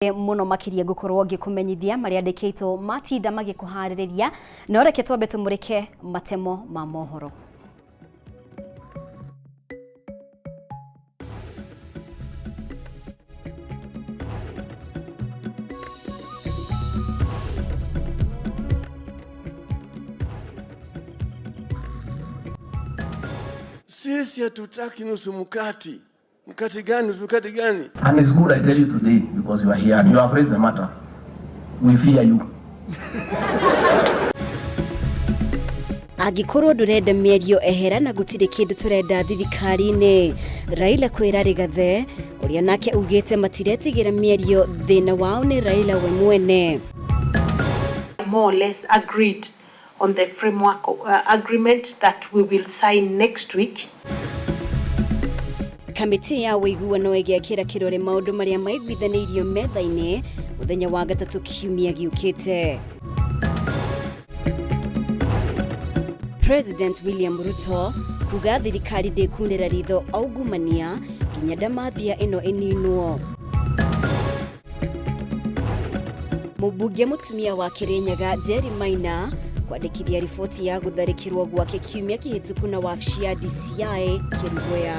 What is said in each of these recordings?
muno makiria gukorwo gikumenyithia maria ndekito matinda magikuhariria no reke twambe tumurike matemo ma mohoro. Sisi hatutaki nusu mkati. Mkati gani? Mkati gani? And it's good I tell you today because you are here and you have raised the matter. We fear you. Agikoro ndurenda mĩario ehera na gutire kindu turenda thirikari-ini. Raila kwira Rigathi uria nake ugite matiretigira mĩario thina wao ni Raila we mwene. More or less agreed on the framework agreement that we will sign next week. Kamiti ya wiguano igiakira kirore maundu maria maiguithanirio metha-ini muthenya wa gatatu kiumia giukite. President William Ruto kuga thirikari ndekunira ritho augumania nginya ndamathia ino ininwo. Mubunge mutumia wa Kirinyaga Jerry Maina kwandikithia riboti ya gutharikirwo gwake kiumia kihituku na wabici ya DCI Kirugoya.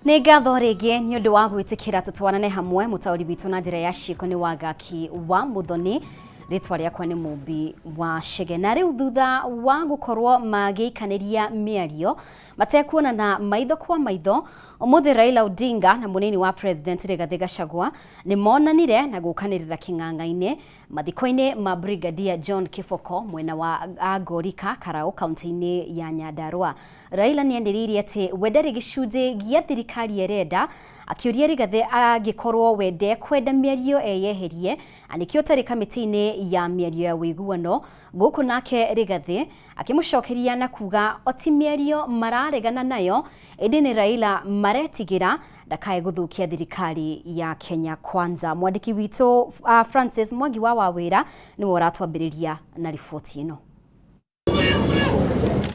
Ngatho ringi ni undu wa gwitikira tutwarane hamwe mutauri bitu na njira ya ciko ni wagaki wa Muthoni ritwa riakwa ni Mumbi wa Chege na riu thutha wa gukorwo magiikaniria miario matekuona na maitho kwa maitho umuthi Raila Odinga na munini wa President Rigathi Gachagua ni monanire na gukanirira king'ang'a-ini mathiko-ini ma Brigadier John Kiboko mwena wa Agorika Karau kaunti-ini ya Nyandarua. Raila ni enderirie ati wedere gicunji gia thirikari erenda akiuria Rigathi agikorwo wende kwenda miario eyeherie anikio tari kamiti-ini ya miario ya wiguano guku nake Rigathi akimucokeria na kuga oti miario mararegana nayo indi ni Raila maretigira ndakae guthukia thirikari ya Kenya Kwanza. Mwandiki witu Francis Mwangi wa Wawira ni woratwambiriria na riboti ino.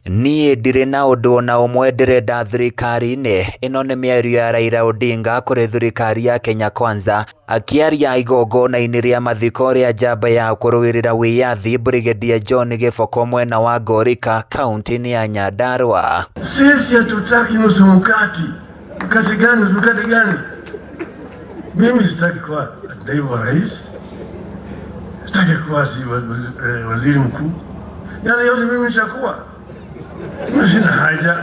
Niĩ ndirĩ na ũndũ ona ũmwe ndĩrenda thirikari-inĩ. Ĩno nĩ mĩario ya Raila Odinga kũrĩ thirikari ya Kenya Kwanza akĩaria igongona-inĩ rĩa mathiko rĩa njamba ya kũrũĩrĩra wĩyathi Brigadier John Kiboko mwena wa Gorika kaunti-inĩ ya Nyandarua. Sisi hatutaki nusu mkati. Mkati gani? Mkati gani? Mimi sitaki kuwa naibu wa rais. Sitaki kuwa waziri mkuu. Yale yote mimi nishakuwa. Sina haja.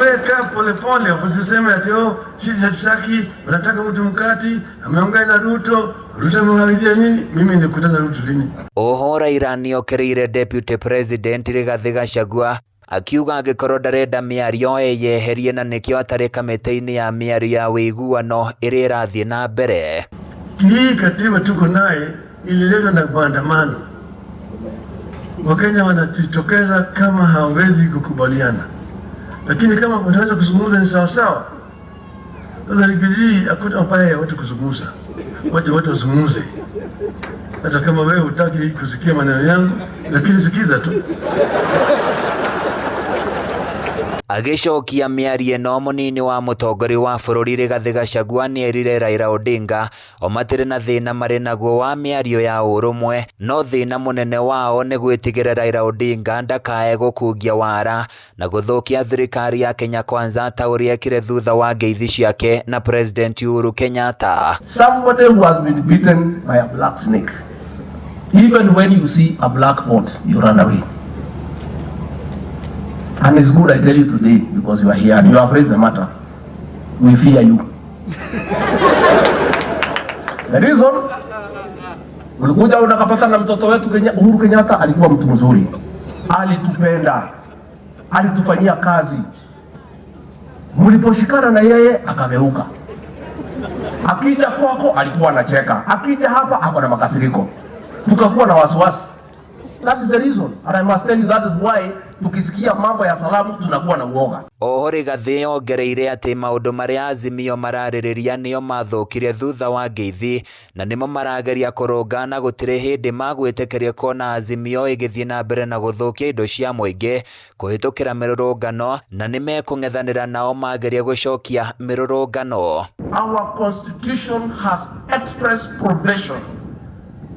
Weka pole pole usiseme ati sisi hatutaki, wanataka mtu mkati, ameongea na Ruto, Ruto amemwambia nini? Mimi nikutana na Ruto lini? Oho Raila niokereire Deputy President Rigathi Gachagua akiuga angikorwo ndarenda miario eyeherie na nikio atari kamiti-ini ya miario ya wiguano iri irathie na mbere. Hii katiba tuko naye ililetwa na maandamano. Wakenya wanajitokeza kama hawezi kukubaliana. Lakini kama wanaweza kuzungumza ni sawa sawa. Sasa Rigathi hakuna mbaya watu kuzungumza. Watu wazungumze. Hata kama wewe hutaki kusikia maneno yangu, lakini sikiza tu. Agicokia miarie no munini wa mutongori wa bururi Rigathi Gachagua ni erire Raila Odinga o matire na thina mari naguo wa miario ya urumwe no thina munene wao ni gwitigire Raila Odinga ndakae gukungia wara na guthukia thirikari ya Kenya Kwanza ta uria kire thutha wa ngeithi ciake na President Uhuru Kenyatta. Somebody who has been beaten by a black snake, even when you see a black bolt you run away. And it's good I tell you today because you are here and you have raised the matter. We fear you. The reason ulikuja unakapata na mtoto wetu Uhuru Kenyatta alikuwa mtu mzuri. Alitupenda. Alitufanyia kazi. Mliposhikana na yeye akageuka. Akija kwako alikuwa anacheka. Akija hapa ako na makasiriko. Tukakuwa na wasiwasi. That is the reason, and I must tell you that is why tukisikia mambo ya salamu tunakuwa na uoga. Ohori Gathĩ ongereire atĩ maũndũ marĩa Azimio mararĩrĩria nĩo mathũkire thutha wa ngeithi na nĩmo marageria kũrũnga na gũtirĩ hĩndĩ magwĩtĩkĩria kuona Azimio ĩgĩthiĩ na mbere na gũthũkia indo cia mũingĩ kũhĩtũkĩra mĩrũrũngano na nĩmekũng'ethanĩra nao mageria gũcokia mĩrũrũngano. Our constitution has expressed provision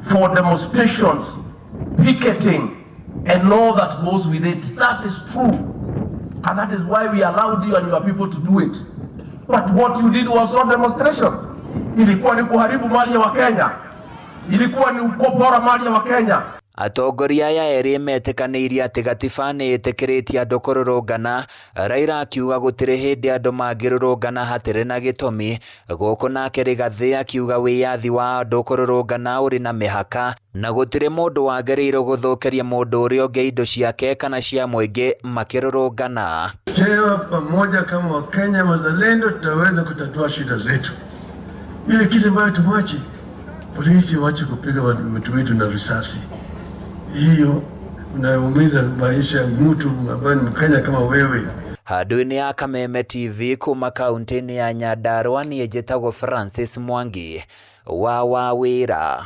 for demonstrations, picketing, and all that goes with it. That is true. And that is why we allowed you and your people to do it. But what you did was not demonstration. Ilikuwa ni kuharibu mali ya Wakenya. Ilikuwa ni kupora mali ya Wakenya. Atongoria aya erĩ metĩkanĩirie atĩ gatiba nĩ ĩtĩkĩrĩtie andũ kũrũrũngana. Raila akiuga gũtirĩ hĩndĩ andũ mangĩrũrũngana hatarĩ na gĩtũmi. Gũkũ nake Rigathĩ akiuga wĩyathi wa andũ kũrũrũngana ũrĩ na mĩhaka na gũtirĩ mũndũ wagĩrĩirwo gũthũkĩria mũndũ ũrĩa ũngĩ indo ciake kana cia mũingĩ makĩrũrũngana. Leo pamoja kama Wakenya wazalendo tutaweza kutatua shida zetu. Ile kitu ambayo tumwache polisi waache kupiga watu wetu na risasi. Hiyo unaumiza maisha ya mtu ambaye ni Mkenya kama wewe. Handũ-inĩ ya Kameme TV kuma kaunti-inĩ ya Nyandarua niĩ njĩtagwo Francis Mwangi wa wĩra.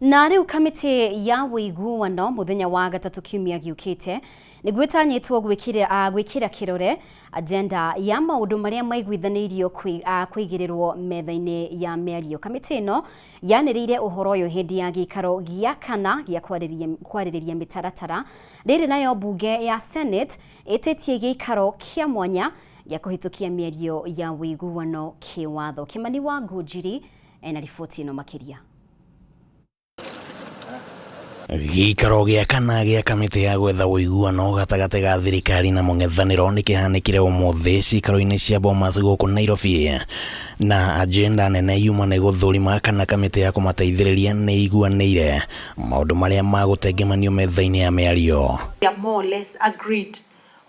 Na rĩu kamĩtĩ ya wĩiguano mũthenya wa gatatũ kiumia gĩũkĩte nĩgwĩtanyĩtwo gwĩkĩra kĩrore agenda ya maũndũ marĩa maiguithanĩirio kũigĩrĩrwo metha-inĩ ya mĩario. Kamĩtĩ ĩno yanĩrĩire ũhoro ũyũ hĩndĩ ya gĩikaro gĩa kana gĩa kwarĩrĩria mĩtaratara. Rĩrĩ nayo mbunge ya Senate ĩtĩtie gĩikaro kĩa mwanya gĩa kũhĩtũkia mĩario ya wĩiguano kĩwatho. Kimani wa Ngũnjiri ena riboti ĩno makĩria. Gĩikaro gĩa kana gĩa kamĩtĩ ya gwetha ũiguano gatagatĩ ga thirikari na mũng'ethanĩro nĩkĩhanĩkire ũmũthĩ cikaro-inĩ cia Bomas gũkũ Nairobi, na agenda nene yuma nĩ gũthũrima kana kamĩtĩ ya kũmateithĩrĩria nĩ iguanĩire maũndũ marĩa magũtengemanio metha-inĩ ya mĩario. We are more or less agreed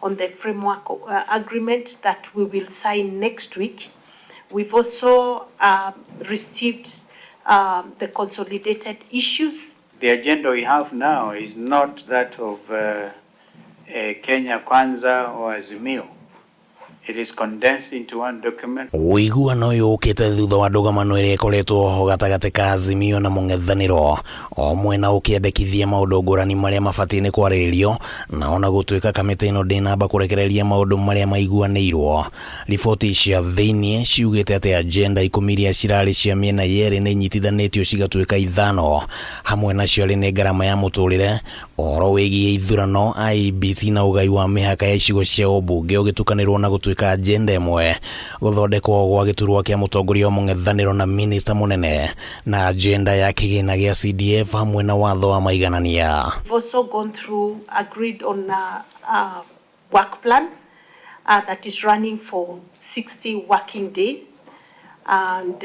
on the framework agreement that we will sign next week. We've also received the consolidated issues. The agenda we have now is not that of Kenya Kwanza or Azimio. It is condensed into one document. Ũiguano ũyũ ũkĩte thutha wa ndũgamano ĩrĩa ĩkoretwo ho gatagatĩ ka Azimio na mũng'ethanĩro, o mwena ũkĩendekithia maũndũ ngũrani marĩa mabatiĩ nĩ kwarĩrĩrio na ona gũtuĩka kamĩtĩ ĩno ndĩnamba kũrekereria maũndũ marĩa maiguanĩirwo. Riboti cia thĩiniĩ ciugĩte atĩ agenda 10 iria cirarĩ cia mĩena yerĩ nĩ inyitithanĩtio cigatuĩka 5, hamwe nacio arĩ nĩ ngarama ya mũtũrĩre, ũhoro wĩgiĩ ithurano, IEBC na ũgai wa mĩhaka ya icigo cia ũmbunge ũgĩtukanĩrwo na gũtuĩka agenda ĩmwe, gũthondekwo gwa gĩturwa kĩa mũtongoria wa mũng'ethanĩro na minista mũnene, na agenda ya kĩgĩna gĩa CDF hamwe na watho wa maiganania. We've also gone through, agreed on a work plan that is running for 60 working days, and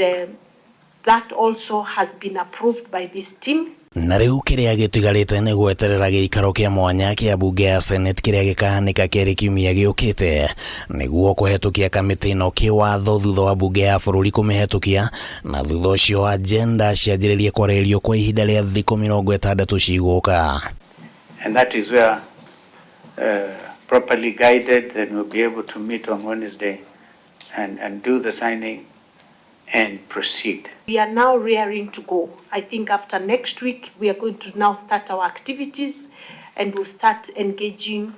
that also has been approved by this team. Na rĩu kĩrĩa gĩtigarĩte nĩ gweterera gĩikaro kĩa mwanya kĩa bunge ya Senate kĩrĩa gĩkahanĩka kerĩ kiumia gĩũkĩte nĩguo kũhetũkia kamĩtĩ ĩno kĩwatho thutha wa bunge ya bũrũri kũmĩhetũkia, na thutha ũcio agenda cianjĩrĩrie kwarĩrĩrio kwa ihinda rĩa thikũ 60 cigũka. And that is where properly guided, then we'll be able to meet on Wednesday and do the signing and proceed. We are now rearing to go. I think after next week, we are going to now start our activities and we'll start engaging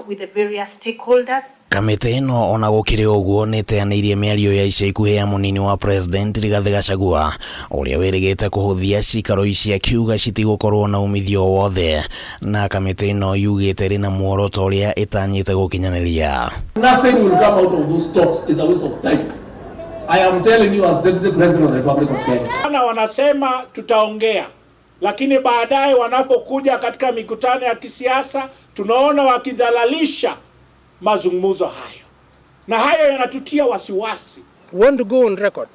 with the various stakeholders. Kamĩtĩ ĩno ona gũkĩrĩ ũguo nĩteanĩirie mĩario ya ica ikuhĩ ya mũnini wa president Rigathĩ Gachagua, ũrĩa wĩrĩgĩte kũhũthia cikaro ici akiuga citigũkorwo na umithio wothe, na kamĩtĩ ĩno yugĩte ĩrĩ na muoroto ũrĩa ĩtanyĩte gũkinyanĩria. Nothing will come out of those talks is a waste of time. I am telling you as Deputy President of the Republic of Kenya. Wanasema tutaongea, lakini baadaye wanapokuja katika mikutano ya kisiasa tunaona wakidhalalisha mazungumzo hayo, na hayo yanatutia wasiwasi. We want to go on record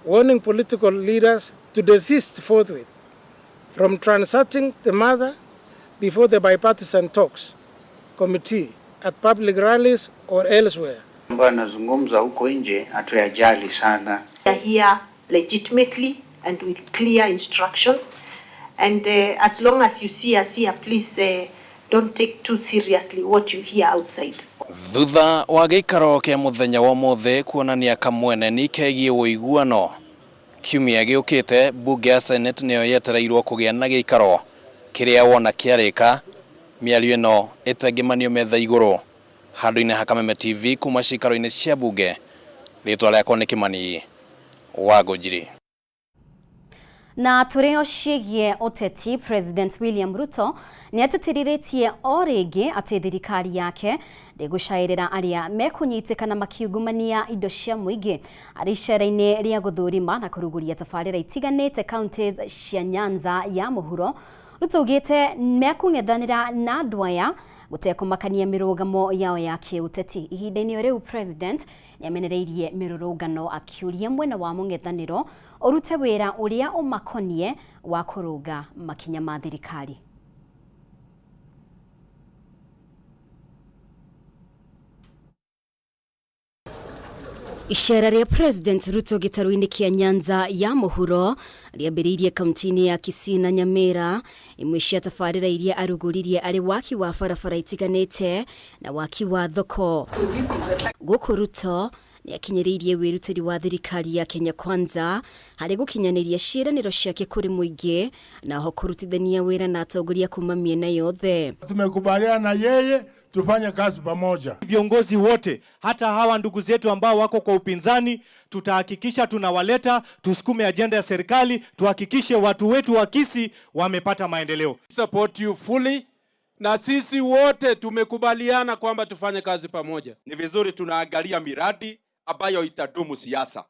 warning political leaders to desist forthwith from transacting the matter before the bipartisan talks committee at public rallies or elsewhere. Ambayo anazungumza huko nje hatuyajali sana. We are here legitimately and with clear instructions, And as long as you see us here, please don't take too seriously what you hear outside. Thutha wa gĩikaro kĩa mũthenya wa ũmũthĩ kuonania kamwene nĩ kegiĩ ũiguano, kiumia gĩũkĩte mbunge ya Senate nĩyo yetereirwo kũgĩa na gĩikaro kĩrĩa wona kĩarĩka, mĩario ĩno ĩtangĩmanio metha igũrũ. Handũ-inĩ ha Kameme TV kuma cikaro-inĩ cia mbunge, rĩtwa rĩakwa nĩ Kĩmani wa Ngũnjiri. Na tũrĩ o ciĩgiĩ ũteti, President William Ruto nĩ atĩtĩrithĩtie o rĩngĩ atĩ thirikari yake ndĩgũcaĩrĩra arĩa mekũnyitĩkana makiungumania indo cia mũingĩ arĩ icera-inĩ rĩa gũthũrima na kũrugũria tabarĩra itiganĩte counties cia Nyanza ya Mohoro. Ruto augĩte mekũng'ethanĩra na andũ aya gũtekũmakania mĩrũgamo yao ya kĩũteti. Ihinda-inĩ rĩu President nĩamenereirie mĩrũrũngano akiuria mwena wa mũng'ethanĩro ũrute wĩra ũrĩa ũmakonie wa kũrũnga makinya ma thirikari. Icera rĩa President Ruto gĩtarũ-inĩ kĩa Nyanza ya Mohoro rĩambĩrĩirie kaunti-inĩ ya Kisii na Nyamira, imwe cia tabarĩra iria arugũririe arĩ waki wa barabara itiganĩte na waki wa thoko. Gũkũ Ruto nĩakinyĩrĩirie wĩrutĩri wa thirikari ya Kenya Kwanza harĩ gũkinyanĩria ciĩranĩro ciake kũrĩ mũingĩ na ho kũrutithania wĩra na atongoria kuma mĩena yothe. Tumekubaliana na yeye tufanye kazi pamoja. Viongozi wote, hata hawa ndugu zetu ambao wako kwa upinzani, tutahakikisha tunawaleta, tusukume agenda ya serikali, tuhakikishe watu wetu wa Kisii wamepata maendeleo. Support you fully. Na sisi wote tumekubaliana kwamba tufanye kazi pamoja. Ni vizuri tunaangalia miradi ambayo itadumu siasa.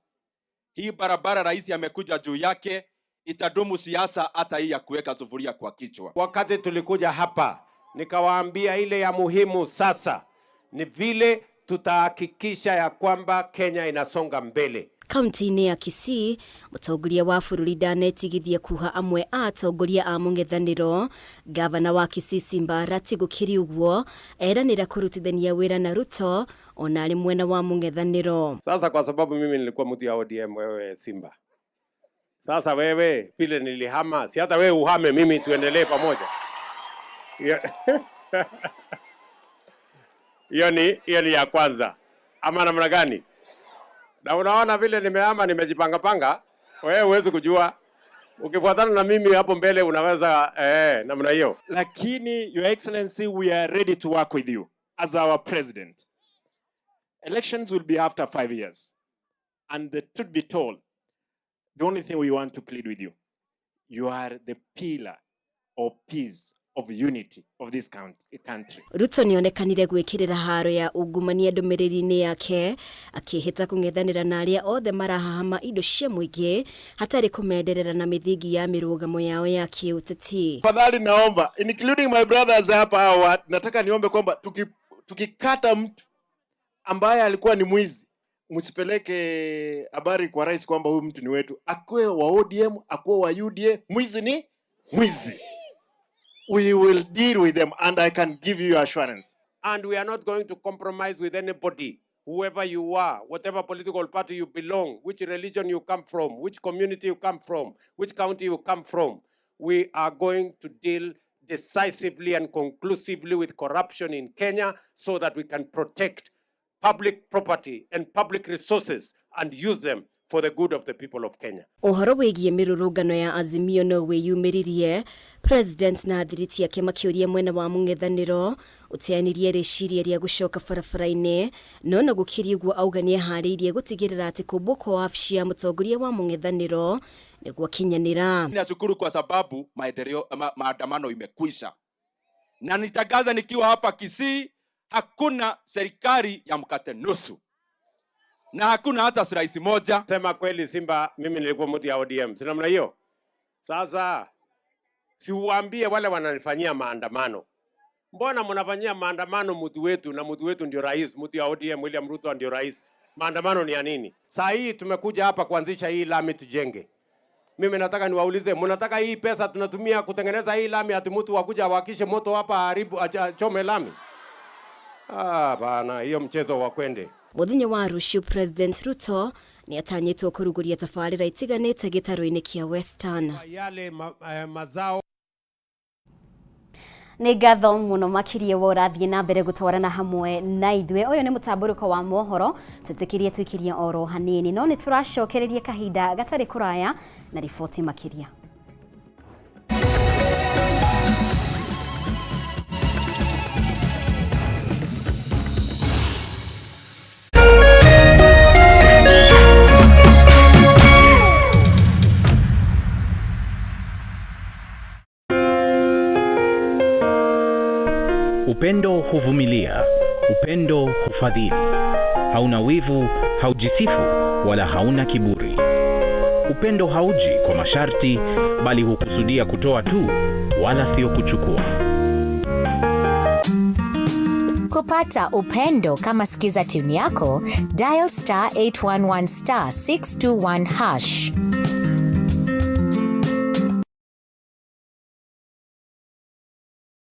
Hii barabara rais amekuja juu yake, itadumu siasa hata hii ya kuweka sufuria kwa kichwa. Wakati tulikuja hapa, nikawaambia ile ya muhimu sasa ni vile tutahakikisha ya kwamba Kenya inasonga mbele. Kaunti-inĩ ya Kisii, mũtongoria wa bũrũri ndanetigithia kuha amwe a atongoria a mũng'ethanĩro. Gavana wa Kisii Simba Arati gũkĩrĩ ũguo eranĩra kũrutithania wĩra na Ruto ona arĩ mwena wa mũng'ethanĩro. Sasa kwa sababu mimi nilikuwa mtu ya ODM, wewe Simba. Sasa wewe vile nilihama, si hata wewe uhame, mimi tuendelee pamoja. Hiyo ni ya kwanza. Ama namna gani? Na unaona vile nimehama, nimejipanga panga, wewe huwezi kujua. Ukifuatana na mimi hapo mbele unaweza namna hiyo. Lakini Your Excellency, we are ready to work with you as our president. Elections will be after 5 years. And the truth be told, the only thing we want to plead with you, you are the pillar of peace, of unity of this country. Ruto nĩonekanire gwĩkĩrĩra haro ya ungumania ndũmĩrĩri-inĩ yake akĩhĩta kũng'ethanĩra na arĩa othe marahahama indo cia mũingĩ hatarĩ kũmenderera na mĩthingi ya mĩrũgamo yao ya kĩũteti. Tafadhali naomba, including my brothers hapa hawa, nataka niombe kwamba tukikata mtu ambaye alikuwa ni mwizi, msipeleke habari kwa rais kwamba huyu mtu ni wetu. Akuwe wa ODM, akuwe wa UDA, mwizi ni mwizi. We will deal with them, and I can give you assurance. And we are not going to compromise with anybody, whoever you are, whatever political party you belong, which religion you come from, which community you come from, which county you come from. We are going to deal decisively and conclusively with corruption in Kenya so that we can protect public property and public resources and use them for the good of the people of Kenya. Ũhoro wĩgiĩ mĩrũrũngano ya Azimio no wĩyumĩririe, President na thiriti yake makĩũria mwena wa mũng'ethanĩro ũteanirie rĩciria rĩa gũcoka barabara-inĩ, no na gũkĩrĩ ũguo auga nĩeharĩirie gũtigĩrĩra atĩ kũmbwo kwa wabici ya mũtongoria wa mũng'ethanĩro nĩguo kinyanĩra. Nashukuru kwa sababu maandamano imekwisha. Na nitangaza nikiwa hapa Kisii, hakuna serikali ya mkate nusu. Na hakuna hata rais moja. Sema kweli Simba, mimi nilikuwa mtu ya ODM. Sina namna hiyo. Sasa siuambie wale wananifanyia maandamano. Mbona mnafanyia maandamano mtu wetu na mtu wetu ndio rais, mtu ya ODM William Ruto ndio rais. Maandamano ni ya nini? Saa hii tumekuja hapa kuanzisha hii lami tujenge. Mimi nataka niwaulize, mnataka hii pesa tunatumia kutengeneza hii lami ati mtu wakuja awakishe moto hapa haribu achome lami? Bana, hiyo mchezo wa kwende. Mũthenya wa rũciũ President Ruto nĩ atanyĩtwo kũrugũria tabarĩra itiganĩte gĩtarũ-inĩ kĩa Western. Yale mazao Nĩ ngatho mũno makĩria wa ũrathiĩ na mbere gũtwarana hamwe na ithuĩ. Ũyũ nĩ mũtamburuko wa mohoro, twĩtĩkĩrie twĩkirie oro hanini, no nĩ tũracokereria kahinda gatarĩ kũraya na riboti makĩria. Upendo huvumilia, upendo hufadhili. Hauna wivu, haujisifu, wala hauna kiburi. Upendo hauji kwa masharti, bali hukusudia kutoa tu, wala sio kuchukua. Kupata upendo kama sikiza tune yako, dial *811 *621 hash.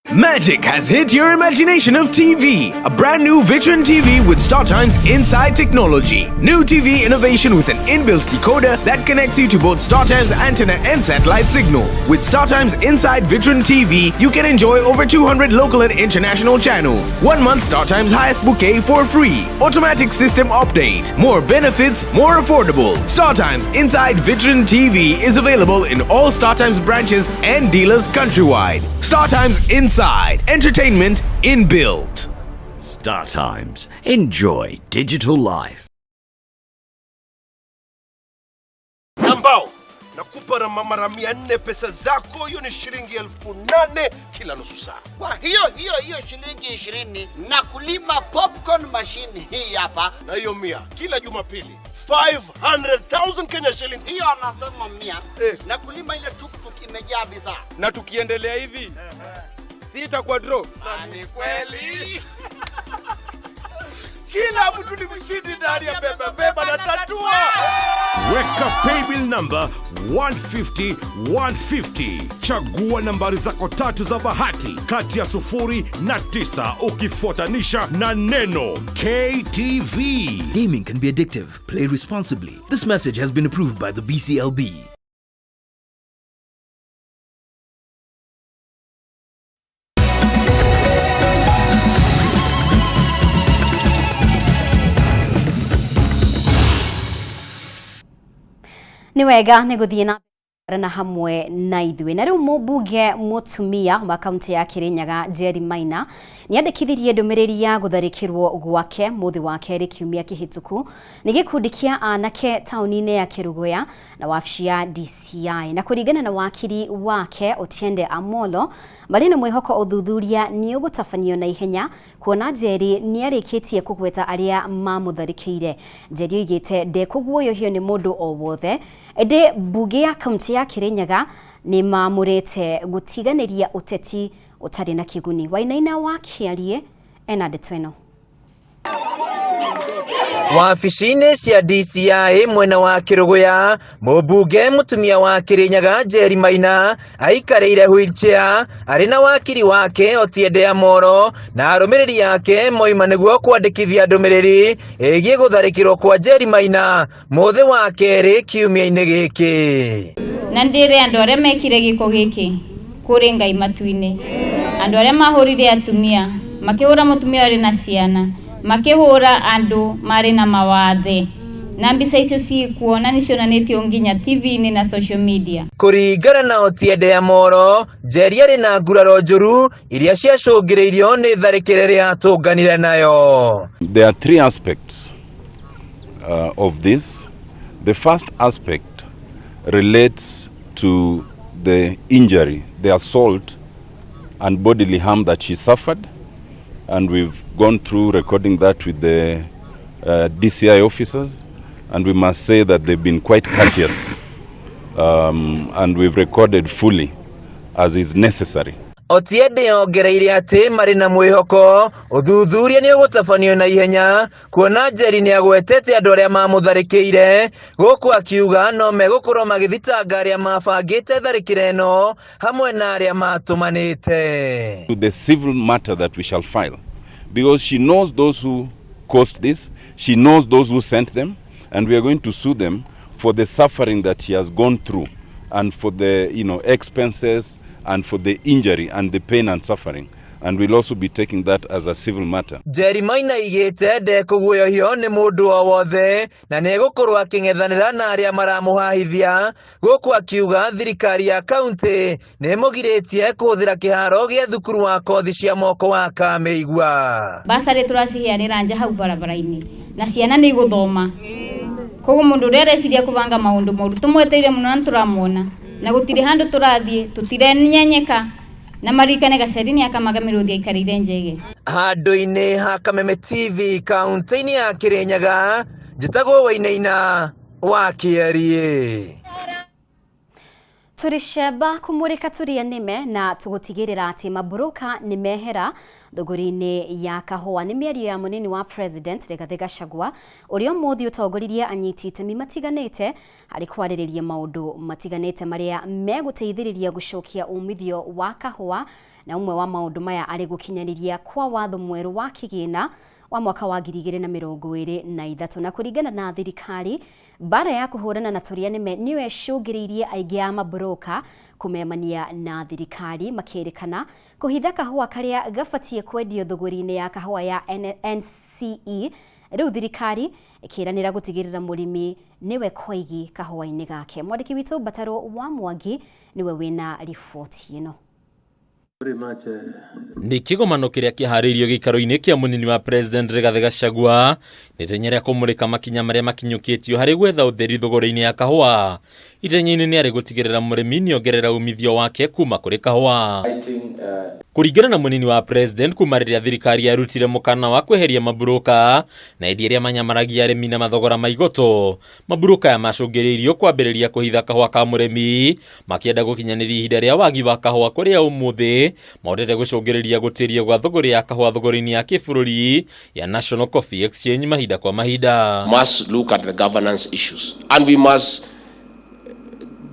Magic has hit your imagination of TV. A brand new Vitron TV with StarTime's inside technology. New TV innovation with an inbuilt decoder that connects you to both StarTime's antenna and satellite signal. With StarTime's inside Vitron TV, you can enjoy over 200 local and international channels. 1 month StarTime's highest bouquet for free. Automatic system update. More benefits, more affordable. StarTime's inside Vitron TV is available in all StarTime's branches and dealers countrywide. StarTime's inside. Entertainment inbuilt. StarTimes. Enjoy digital life. Ambao nakupa mara 400 pesa zako, hiyo ni shilingi 8,000 kila nusu saa. Kwa hiyo shilingi 20 na kulima popcorn machine hii hapa. Na hiyo 100 kila Jumapili. 500,000 Kenya shillings. Hiyo anasema 100 na kulima ile tuktuk imejaa bidhaa. Na tukiendelea hivi itakuwa draw. Ni kweli. Kila mtu ni mshindi ndani ya beba na tatua. Weka paybill number 150-150. Chagua nambari zako 3 za bahati kati ya 0 na 9 ukifuatanisha na neno KTV. Gaming can be addictive. Play responsibly. This message has been approved by the BCLB. Nĩ wega nĩ gũthiĩ na hamwe na ithuĩ. Na rĩu mũmbunge mũtumia wa kaunti ya Kirinyaga Jerry Maina nĩandĩkithirie ndũmĩrĩri ya gũtharĩkĩrwo gwake mũthĩ wa kerĩ kiumia kĩhĩtũku nĩ gĩkundi kĩa anake taũni-inĩ ya Kĩrũgũya na wabici ya DCI. Na kũringana na wakiri wake Otiende Amolo, marĩ na mwĩhoko ũthuthuria nĩ ũgũtabanio na ihenya, kuona Jerry nĩarĩkĩtie kũgweta arĩa mamũtharĩkĩire. Jerry oigĩte ndekũguoyohio nĩ mũndũ o wothe, ĩndĩ mbunge ya kaunti ya Kirinyaga nĩ mamũrĩte gũtiganĩria ũteti ũtarĩ na kĩguni. Wainaina wa Kĩarie ena ndeto ĩno. Wabici-inĩ cia DCI mwena wa Kĩrũgũya, mũmbunge mũtumia wa Kirinyaga Jerry Maina aikarĩire wheelchair arĩ na wakiri wake Otiende Amolo na arũmĩrĩri yake moima nĩguo kwandĩkithia ndũmĩrĩri ĩgiĩ gũtharĩkĩrwo kwa Jerry Maina mũthĩ wa kerĩ kiumia-inĩ gĩkĩ. Na ndĩre andũ arĩa mekire gĩko gĩkĩ kũrĩ Ngai matu-inĩ, andũ arĩa mahũrire atumia, makĩhũra mũtumia arĩ na ciana, makĩhũra andũ marĩ na mawathe, na mbica icio ciĩkuo na nĩcionanĩtio nginya TV-inĩ na social media. Kũringana na Otiende Amolo, Jerry arĩ na nguraro njũru iria ciacũngĩrĩirio nĩ tharĩkĩro rĩa atũnganire nayo. There are 3 aspects of this. The first aspect relates to the injury, the assault and bodily harm that she suffered, and we've gone through recording that with the DCI officers, and we must say that they've been quite courteous, and we've recorded fully as is necessary. Otiende ongereire atĩ marĩ na mwĩhoko ũthuthuria nĩ ũgũtabanio na ihenya, kuona Jerry nĩ agwetete andũ arĩa mamũtharĩkĩire, gũkũ akiuga no megũkorwo magĩthitanga arĩa mabangĩte tharĩkĩro ĩno hamwe na arĩa matũmanĩte. To the civil matter that we shall file, because she knows those who caused this, she knows those who sent them, and we are going to sue them for the suffering that he has gone through and for the expenses and for the injury and the pain and suffering. And we'll also be taking that as a civil matter. Njeri Maina igite ndekuguoyohio ni mundu o wothe na negukorwo aking'ethanira na aria maramuhahithia guku akiuga thirikari ya kaunti nemugiritie kuhuthira kiharo gia thukuru wa kothi cia moko wa Kameigua. Basari turaciheanira nja hau barabara-ini na ciana ni guthoma koguo mundu uria areciria kubanga maundu moru tumweteire muno na turamwona na gutiri handu turathie tutirenyenyeka na marikane gacerini akamagamiruthia ikarire njege handu-ini ha Kameme TV kaunti-ini ya Kirinyaga njitagwo Wainaina wa Kĩarie. Turiceba kumurika turia nime na tugutigirira ati mabroka nimehera thogori-ini ya kahua ni mĩario ya munini wa president Rigathi Gachagua uria muthi utongoririe anyiti itemi matiganite hari kwarĩrĩria maundu matiganite maria meguteithĩrĩria gucokia umithio wa kahua na umwe wa maundu maya ari gukinyaniria kwa watho mweru wa kigina wa mwaka wa 2023 na kuringana na thirikari bara ya kuhurana na turia nime niwe icũngĩrĩirie aingĩ a mabroka kumemania na thirikari makĩrĩkana kuhitha kahua karia gabatie kwendio thogori-ini ya kahua ya NCE riu thirikari ikiranira gutigirira murimi niwe koigi kahua-ini gake. Mwandiki witu Bataro wa Mwangi niwe wina riboti ino. Ni kigomano kiria kiharĩirio gĩikaro-inĩ kia munini wa president Rigathi Gachagua nĩtenya rĩa kũmũrĩka makinya marĩa makinyũkĩtio harĩ gwetha ũtheri thogori-inĩ ya kahũa. Itenya-inĩ nĩ arĩ gũtigĩrĩra mũrĩmi nĩongerera umithio wake kuma kũrĩ kahũa. Kũringana na munini wa president, kuma rĩrĩa thirikari yarutire mũkana wa kweheria mabroka na endia arĩa manyamaragia arĩmi na mathogora ma igoto, mabroka ya macũngĩrĩirio kwambĩrĩria kũhitha kahũa ka mũrĩmi makĩenda gũkinyanĩria ihinda rĩa wagi wa kahũa kũrĩa ũmũthĩ mahotete gũcũngĩrĩria gũtĩrio gwa thogori ya kahũa thogori-inĩ ya kĩbũrũri ya National Coffee Exchange mahinda kwa mahinda. Must look at the governance issues and we must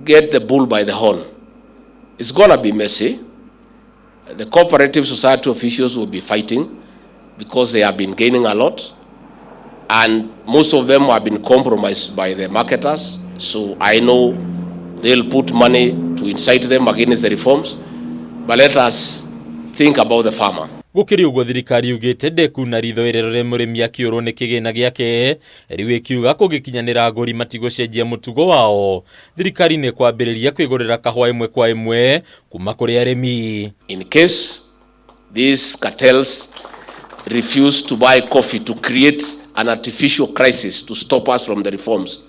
get the bull by the horn. It's gonna be messy. The cooperative society officials will be fighting because they have been gaining a lot and most of them have been compromised by the marketers, so I know they'll put money to incite them against the reforms, but let us think about the farmer. Gukiri ugo thirikari ugite ndekuna ritho irerore murimi akiurwo ni kigina giake riu ikiuga kugikinyanira aguri matigũcenjia mutugo wao. Thirikari ni kwambĩrĩria kwĩgũrĩra kahũa imwe kwa imwe kuma kũrĩ arĩmi. In case these cartels refuse to buy coffee to create an artificial crisis to stop us from the reforms,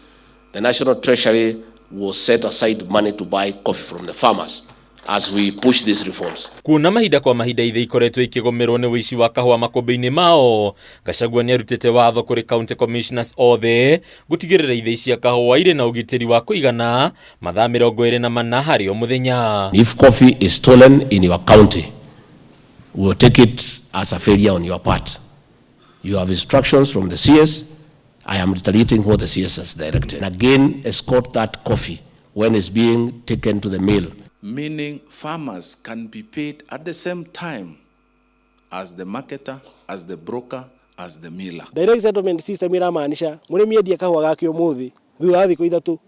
the National Treasury will set aside money to buy coffee from the farmers as we push these reforms. Kuna mahinda kwa mahinda ithe ikoretwo ikigũmĩrwo nĩ ũici wa kahũa makũmbĩ-inĩ mao. Gachagua nĩ arutĩte watho kũrĩ county commissioners othe gũtigĩrĩra ithĩi cia kahũa irĩ na ũgitĩri wa kũigana mathaa 24 harĩ o mũthenya. If coffee is stolen in your county, we will take it as a failure on your part. You have instructions from the CS. I am retaliating what the CS has directed. And again, escort that coffee when it's being taken to the mill. Meaning farmers can be paid at the same time as the marketer, as the broker, as the miller. Direct settlement system iramaanisha murimi endia kahua gake umuthi thutha wa thikũ ithatu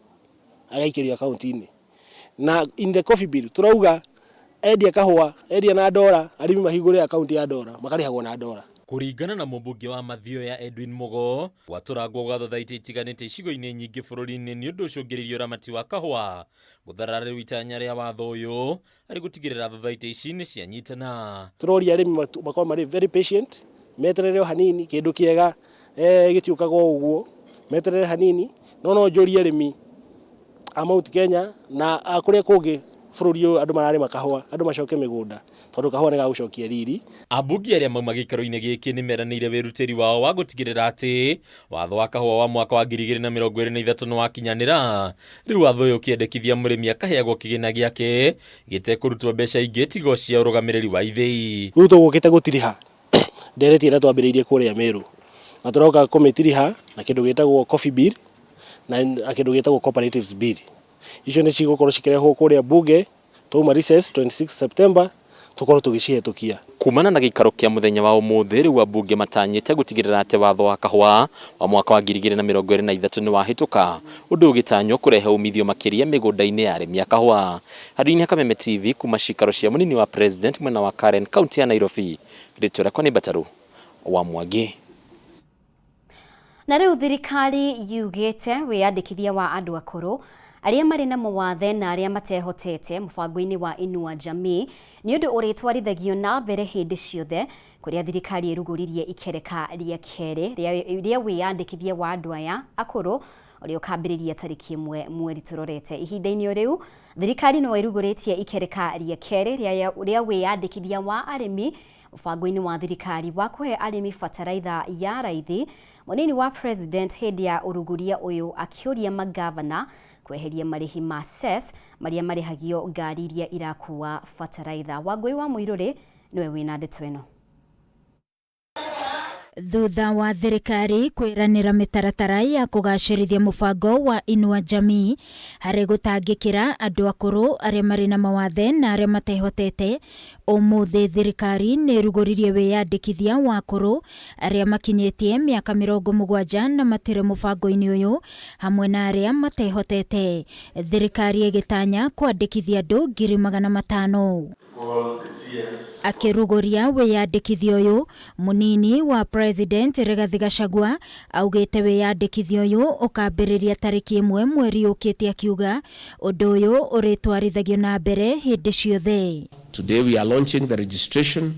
agaikĩrio akaunti-inĩ. Na in the coffee bill turauga endia kahua endia na $1 arĩmi mahingũre akaunti ya $1 makarĩhagwo na $1. Kuringana na mũmbunge wa Mathioya ya Edwin Mugo, gwaturangwo gwa thothaitĩ itiganĩte icigo-inĩ nyingĩ bũrũri-inĩ nĩ ũndũ ũcũngĩrĩirie ũramati wa kahũa. Gũtharara rĩu itanya rĩa watho ũyũ arĩ gũtigĩrĩra thothaitĩ ici nĩ cianyitana. Tũroria arĩmi makorwo marĩ very patient, meterere hanini kĩndũ kĩega gĩtiũkaga ũguo, meterere hanini no njũrie arĩmi a Mount Kenya na kũrĩa kũngĩ bũrũri ũyũ andũ mararĩma kahũa, andũ macoke mĩgũnda tondũ kahũa nĩ gagũcokia riri. Ambunge arĩa mauma gĩikaro-inĩ gĩkĩ nĩ meranĩire wĩrutĩri wao wa gũtigĩrĩra atĩ watho wa kahũa wa mwaka wa 2023 nĩ wakinyanĩra. Rĩu watho ũyũ ũkĩendekithia mũrĩmi akaheagwo kĩgĩna gĩake gĩtekũrutwo mbeca ingĩ tiga cia ũrũgamĩrĩri wa ithĩi. Rĩu tũgũkĩte gũtiriha ndereti ĩrĩa twambĩrĩirie kũrĩa Meru na tũroka kũmĩtiriha na kĩndũ gĩtagwo coffee bill na kĩndũ gĩtagwo cooperatives bill. Icio nĩ cigũkorwo cikĩrehwo kũrĩa bunge twauma recess 26 September tukorwo tugicihetũkia. Kumana na gĩikaro kĩa mũthenya wa ũmũthĩ rĩu ambunge matanyĩte gũtigĩrĩra atĩ watho wa kahũa wa mwaka wa 2023 nĩ wahĩtũka, ũndũ ũgĩtanywo kũrehe umithio makĩria mĩgũnda-inĩ ya arĩmi a kahũa. Handũ-inĩ Kameme TV kuma cikaro cia mũnini wa president mwena wa Karen County ya Nairobi, rĩtwa rĩakwa nĩ Bataru wa Mwangi. Na rĩu thirikari yugĩte wĩyandĩkithia wa andũ akũrũ arĩa marĩ na mawathe na arĩa matehotete mũbango-inĩ wa Inua Jamii nĩ ũndũ ũrĩtwarithagio na mbere hĩndĩ ciothe, kũrĩa thirikari ĩrugũririe ikereka rĩa kerĩ rĩa wĩyandĩkithia wa andũ aya akũrũ ũrĩa ũkambĩrĩria tarĩki 1 mweri tũrorete. Ihinda-inĩ rĩu thirikari no ĩrugũrĩtie ikereka rĩa kerĩ rĩa wĩyandĩkithia wa arĩmi mũbango-inĩ wa thirikari wa kũhe arĩmi bataraitha ya raithi. Mũnini wa president hĩndĩ ya ũrugũria ũyũ akĩũria magavana kweheria marĩhi ma cess marĩa marĩhagio ngari iria irakuwa bataraitha. Wangũi wa Mũirũrĩ niwe wĩna ndeto ĩno. Thutha wa thirikari kwĩranĩra mĩtaratara ya kũgacĩrithia mũbango wa Inua Jamii harĩ gũtangĩkĩra andũ akũrũ arĩa marĩ na mawathe na arĩa matehotete, ũmũthĩ thirikari nĩ ĩrugũririe wĩyandĩkithia wa akũrũ arĩa makinyĩtie mĩaka 70 na matirĩ mũbango-inĩ ũyũ hamwe na arĩa matehotete. Thirikari ĩgĩtanya kwandĩkithia andũ 500,000. Akĩrugũria wĩyandĩkithia ũyũ, mũnini wa president Rigathi Gachagua augĩte wĩyandĩkithia ũyũ ũkambĩrĩria tarĩki 1 mweri ũkĩte, akiuga ũndũ ũyũ ũrĩtwarithagio na mbere hĩndĩ ciothe. Today we are launching the registration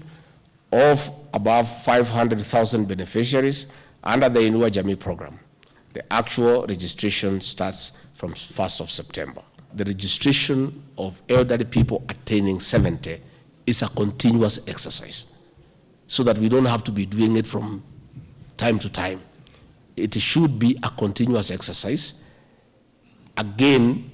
of above 500,000 beneficiaries under the Inua Jamii program. The actual registration starts from 1st of September. The registration of elderly people attaining 70 is a continuous exercise, so that we don't have to be doing it from time to time. It should be a continuous exercise. Again,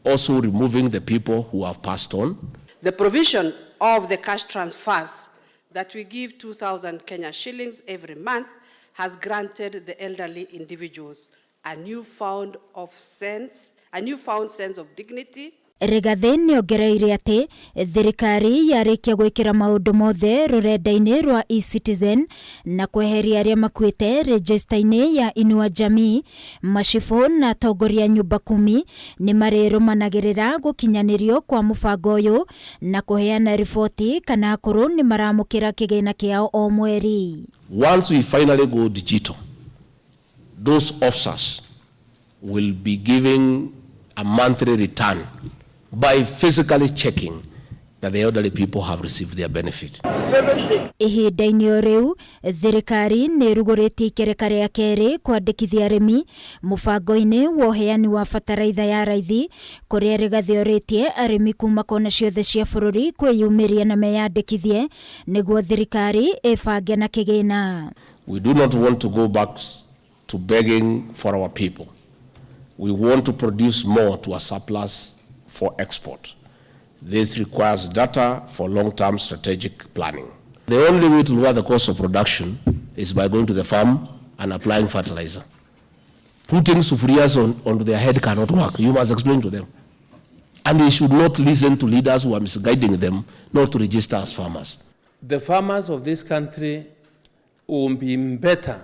also removing the people who have passed on. The provision of the cash transfers that we give 2,000 Kenya shillings every month has granted the elderly individuals a newfound sense of dignity. Rigathi nĩongereire atĩ thirikari yarĩkia gwĩkĩra maũndũ mothe rũrenda-inĩ rwa eCitizen na kweheria arĩa makuĩte register-inĩ ya Inua Jamii. Macibũ na atongoria nyũmba 10 nĩ marĩrũmanagĩrĩra gũkinyanĩrio kwa mũbango ũyũ na kũheana riboti kana akũrũ nĩ maramũkĩra kĩgĩna kĩao o mweri. Once we finally go digital, those officers will be giving a monthly return by physically checking that the elderly people have received their benefit. Ihinda-inĩ o rĩu thirikari nĩ ĩrugũrĩtie ikereka rĩa kerĩ kwandĩkithia arĩmi mũbango-inĩ wa ũheani wa bataraitha ya raithi, kũrĩa Rigathi orĩtie arĩmi kuma kona ciothe cia bũrũri kwĩyumĩria na meyandĩkithie nĩguo thirikari ĩbange na kĩgĩna. We do not want to go back to begging for our people. We want to produce more to a surplus for export. This requires data for long-term strategic planning. The only way to lower the cost of production is by going to the farm and applying fertilizer. Putting sufurias onto their head cannot work. You must explain to them. And they should not listen to leaders who are misguiding them not to register as farmers. The farmers of this country will be better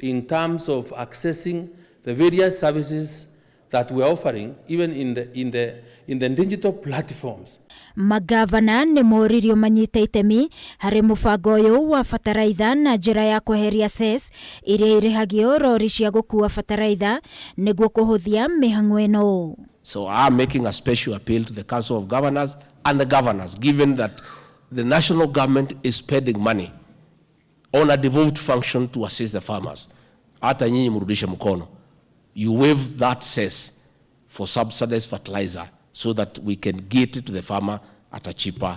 in terms of accessing the various services that we're offering, even in the digital platforms. Magavana nĩ moririo manyite itemi harĩ mũbango ũyũ wa bataraitha na njĩra ya kweheria cess iria irĩhagio rori cia gũkuua bataraitha nĩguo kũhũthia mĩhang'o ĩno. So I'm making a special appeal to the Council of Governors and the governors, given that the national government is spending money on a devolved function to assist the farmers. Hata nyinyi mrudishe mkono. You waive that cess for subsidized fertilizer so that we can get it to the farmer at a cheaper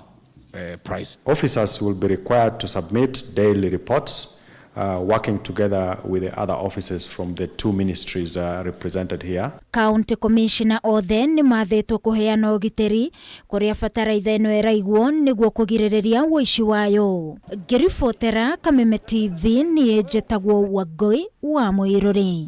price. Officers will be required to submit daily reports, working together with the other officers from the two ministries represented here. County Commissioner othe nĩ mathĩtwo kũheana ũgitĩri kũrĩa bataraitha ĩno ĩraigwo nĩguo kũgirĩrĩria ũici wayo. Ngĩribotera Kameme TV niĩ njĩtagwo Wangũi wa Mũirũrĩ.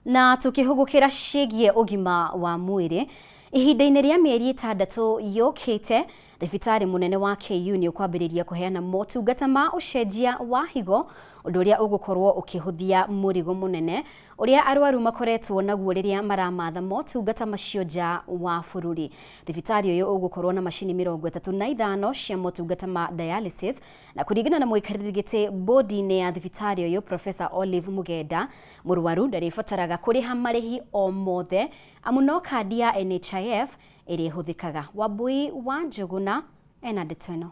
Na tukihugukira ciĩgiĩ ũgima wa mwĩrĩ, ihinda-inĩ rĩa mĩeri 6 yũkĩte, Thibitari munene wa KU ni ukwambiriria kuheana motungata ma ucenjia wa higo undu uria ugukorwo ukihuthia murigo munene uria arwaru makoretwo naguo riria maramatha motungata macio nja wa bururi. Thibitari uyu ugukorwo na mashini 35 cia motungata ma dialysis na kuringana na muikariri giti bodi-ini ya thibitari uyu Professor Olive Mugenda, murwaru ndaribataraga kuriha marihi o mothe amu no kandi ya NHIF iri huthikaga. Wambui wa Njuguna ena ndetweno.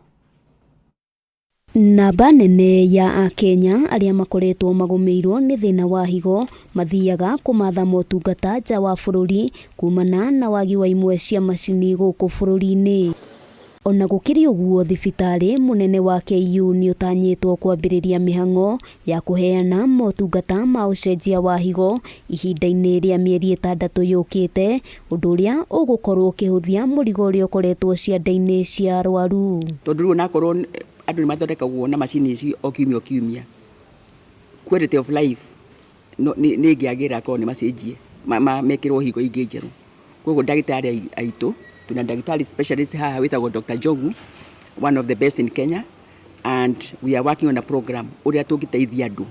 Namba nene ya Akenya aria makoretwo magumirwo ni thina wa higo mathiaga kumatha motungata nja wa bururi kumana na wagi wa imwe cia macini guku bururi-ini. Ona gukiri uguo, thibitari munene wa KU ni utanyitwo kwambiriria mihango ya kuheana motungata ma ucenjia wa higo ihinda-ini ria mieri 6 yukite, undu uria ugukorwo ukihuthia murigo uria ukoretwo cianda-ini cia arwaru. Tondu riu nakorwo andu ni mathondekagwo na macini ici o kiumia quality of life ni ngiagira ko ni macenjie mekirwo higo ingi njeru. Koguo ndagitari aitu tuna ndagitari specialist haha witagwo Dr. Jogu, one of the best in Kenya, and we are working on a program uria tungiteithia andu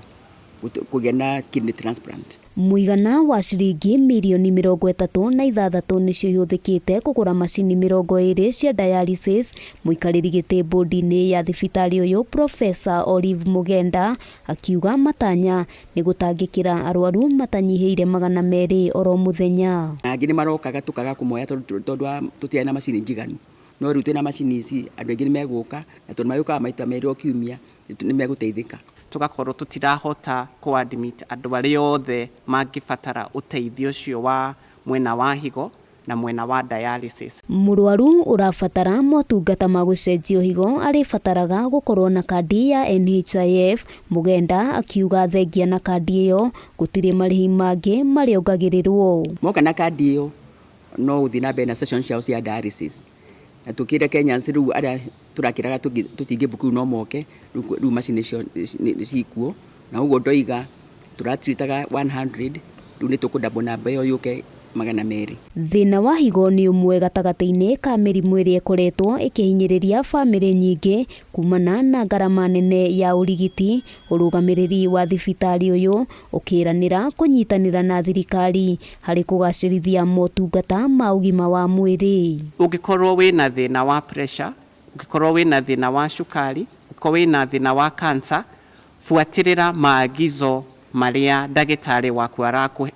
kugĩa na kidney transplant. Muigana wa ciringi milioni 36 nicio ihuthikite kugura macini 20 cia dialysis. Muikariri giti bodi-ini ya thibitari uyu Professor Olive Mugenda akiuga matanya ni gutangikira arwaru matanyihiire 200 oro muthenya. Angi ni marokaga tukaga kumoya tondu tutiana na macini njiganu. No riu twina macini ici andu angi ni meguka na tondu mayukaga maita meri o kiumia ni meguteithika. Tugakorwo tutirahota ku-admit andu aria othe mangibatara uteithio ucio wa mwena wa higo na mwena wa dialysis. Murwaru urabatara motungata ma gucenjio higo aribataraga gukorwo na kandi ya NHIF. Mugenda akiuga thengia na kandi iyo gutiri marihi mangi mariungagirirwo. Moka na kandi iyo no uthi na bena session ciao cia dialysis. Na tukire Kenya riu aria turakiraga tutingi buku no moke riu macini cikuo na uguo ndoiga turatritaga 100 riu ni tukudabo namba iyo yuke 200. Thina wa higo ni umwe gatagati-ini ka mirimu iria ikoretwo ikihinyiriria family nyingi kumana na garama nene ya urigiti. Urugamiriri wa thibitari uyu ukiranira kunyitanira na thirikari hari kugacirithia motungata ma ugima wa mwiri. Ungikorwo wina thina wa pressure, ungikorwo wina thina wa shukari, ungikorwo wina thina wa cancer, fuatirira maagizo maria ndagitari waku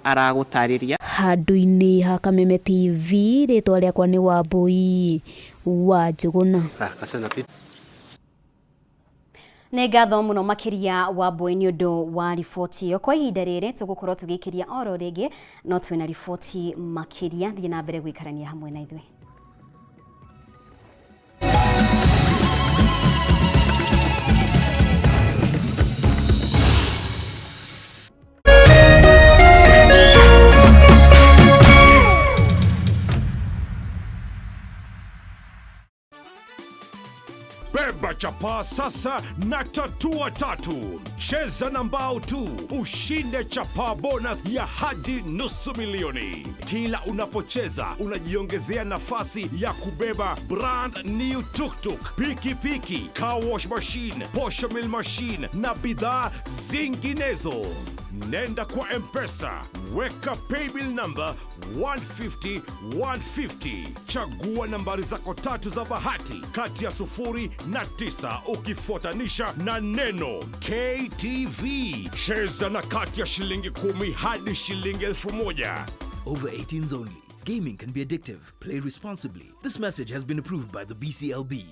aragutariria. Handu-ini ha Kameme TV, ritwa riakwa ni Wambui wa Njuguna. Nĩ ngatho mũno makiria Wambui nĩ ũndũ wa riboti ĩyo. Kwa ihinda rĩrĩ tũgũkorwo tũgĩkĩria oro rĩngĩ, no twĩna riboti makiria. Thiĩ na mbere gũikarania hamwe na ithuĩ. Beba chapa sasa na tatua tatu. Cheza na mbao tu, ushinde chapa bonus ya hadi $500,000. Kila unapocheza unajiongezea nafasi ya kubeba brand new tuk-tuk, piki, car wash machine, posho mill machine na bidhaa zinginezo. Nenda kwa M-Pesa, weka paybill number 150-150. Chagua nambari zako tatu za bahati kati ya 0 na 9 ukifuatanisha na neno KTV. Cheza na kati ya shilingi 10 hadi shilingi 1,000. Over 18s only. Gaming can be addictive. Play responsibly. This message has been approved by the BCLB.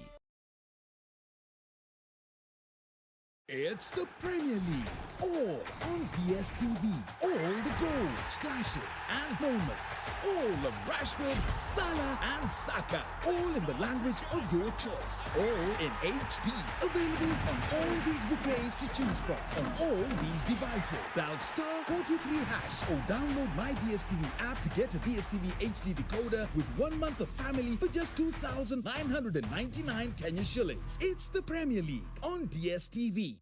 It's the Premier League, all on DSTV. All the goals, clashes and moments. All of Rashford, Salah and Saka. All in the language of your choice. All in HD. Available on all these bouquets to choose from on all these devices. Dial *423# or download my DSTV app to get a DSTV HD decoder with 1 month of family for just 2,999 Kenya shillings. It's the Premier League on DSTV.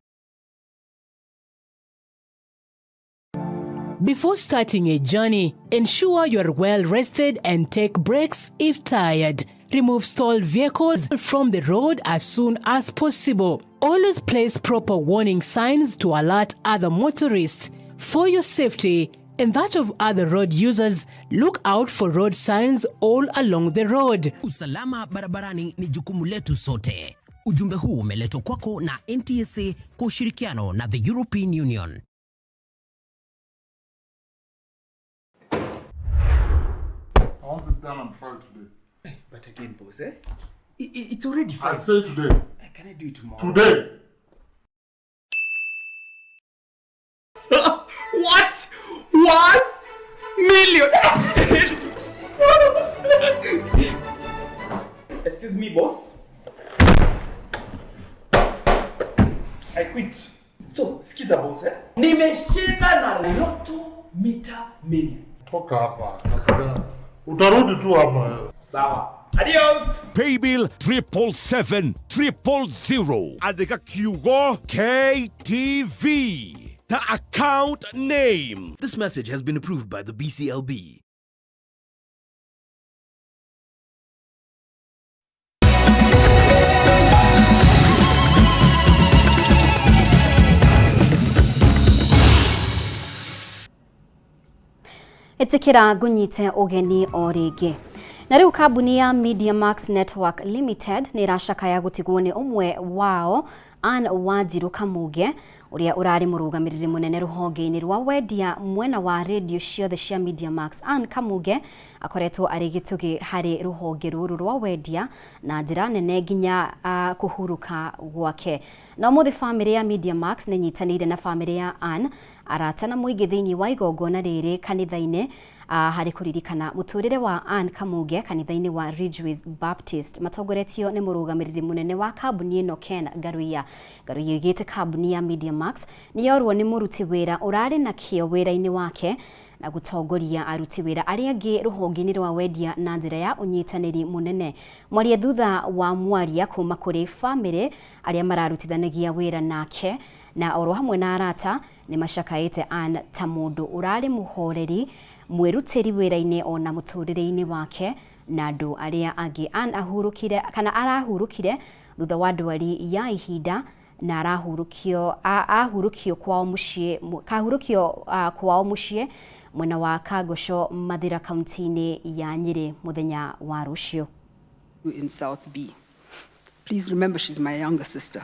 Before starting a journey, ensure you're well rested and take breaks if tired. remove stalled vehicles from the road as soon as possible. Always place proper warning signs to alert other motorists. For your safety and that of other road users, look out for road signs all along the road. Usalama barabarani ni jukumu letu sote. Ujumbe huu umeletwa kwako na NTSA kwa ushirikiano na the European Union. I want this done on file today. But again, boss, it's already fine. I say today. Can I do it tomorrow? Today. What? 1 million? Excuse me, boss. I quit. So, skiza boss, nimeshinda na Lotto Mita Million. Toka hapa. Utarudi tu hapa. Sawa. Adios. Paybill 777-000. Andika kiugo KTV. The account name. This message has been approved by the BCLB. Itikira gunyite ogeni origi. Na riu kambuni ya Media Max Network Limited ni iracakaya gutigwo ni umwe wao Ann Wanjiru Kamuge uria urari murugamiriri munene ruhonge-ini rwa wendia mwena wa radio ciothe cia Media Max. Ann Kamuge akoretwo ari gitugi hari ruhonge ruru rwa wendia na njira nene nginya kuhuruka gwake. Na umuthi family ya Media Max ni nyitanire na family ya Ann arata na muingi thiini wa igongona riri kanitha-ini hari kuririkana muturire wa Ann Kamuge kanitha-ini wa Ridgeways Baptist matongoretio ni murugamiriri munene wa kambuni ino Ken Garuya. Garuya yigite kambuni ya Media Max ni yorwo ni muruti wira urari na kio wira-ini wake na gutongoria aruti wira aria angi ruhonge-ini rwa wendia na njira ya unyitaniri munene. Mwaria thutha wa mwaria kuma kuri family aria mararutithanagia wira nake na oro hamwe na arata ni mashakaite Ann ta mundu urari muhoreri mwirutiri wira-ini ona muturire-ini wake na andu aria angi. Ann arahurukire thutha wa ndwari ya ihinda na ahurukio kwao mucii mwena wa Kagosho Mathira kaunti-ini ya Nyeri muthenya wa rucio. In South B. Please remember she's my younger sister.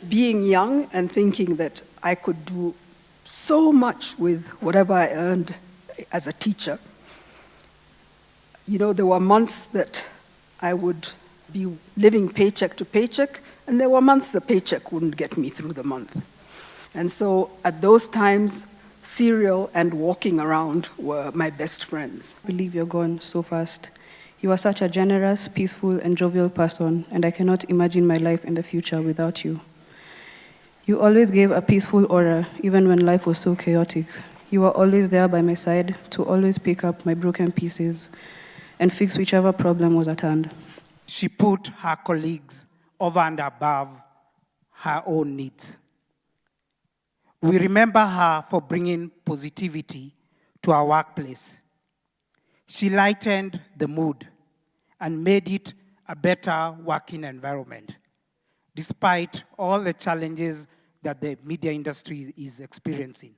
Being young and thinking that I could do so much with whatever I earned as a teacher. You know, there were months that I would be living paycheck to paycheck, and there were months the paycheck wouldn't get me through the month. And so at those times, cereal and walking around were my best friends. I believe you're gone so fast. You are such a generous, peaceful, and jovial person, and I cannot imagine my life in the future without you. You always gave a peaceful aura, even when life was so chaotic. You were always there by my side to always pick up my broken pieces and fix whichever problem was at hand. She put her colleagues over and above her own needs. We remember her for bringing positivity to our workplace. She lightened the mood and made it a better working environment, despite all the challenges that the media industry is experiencing.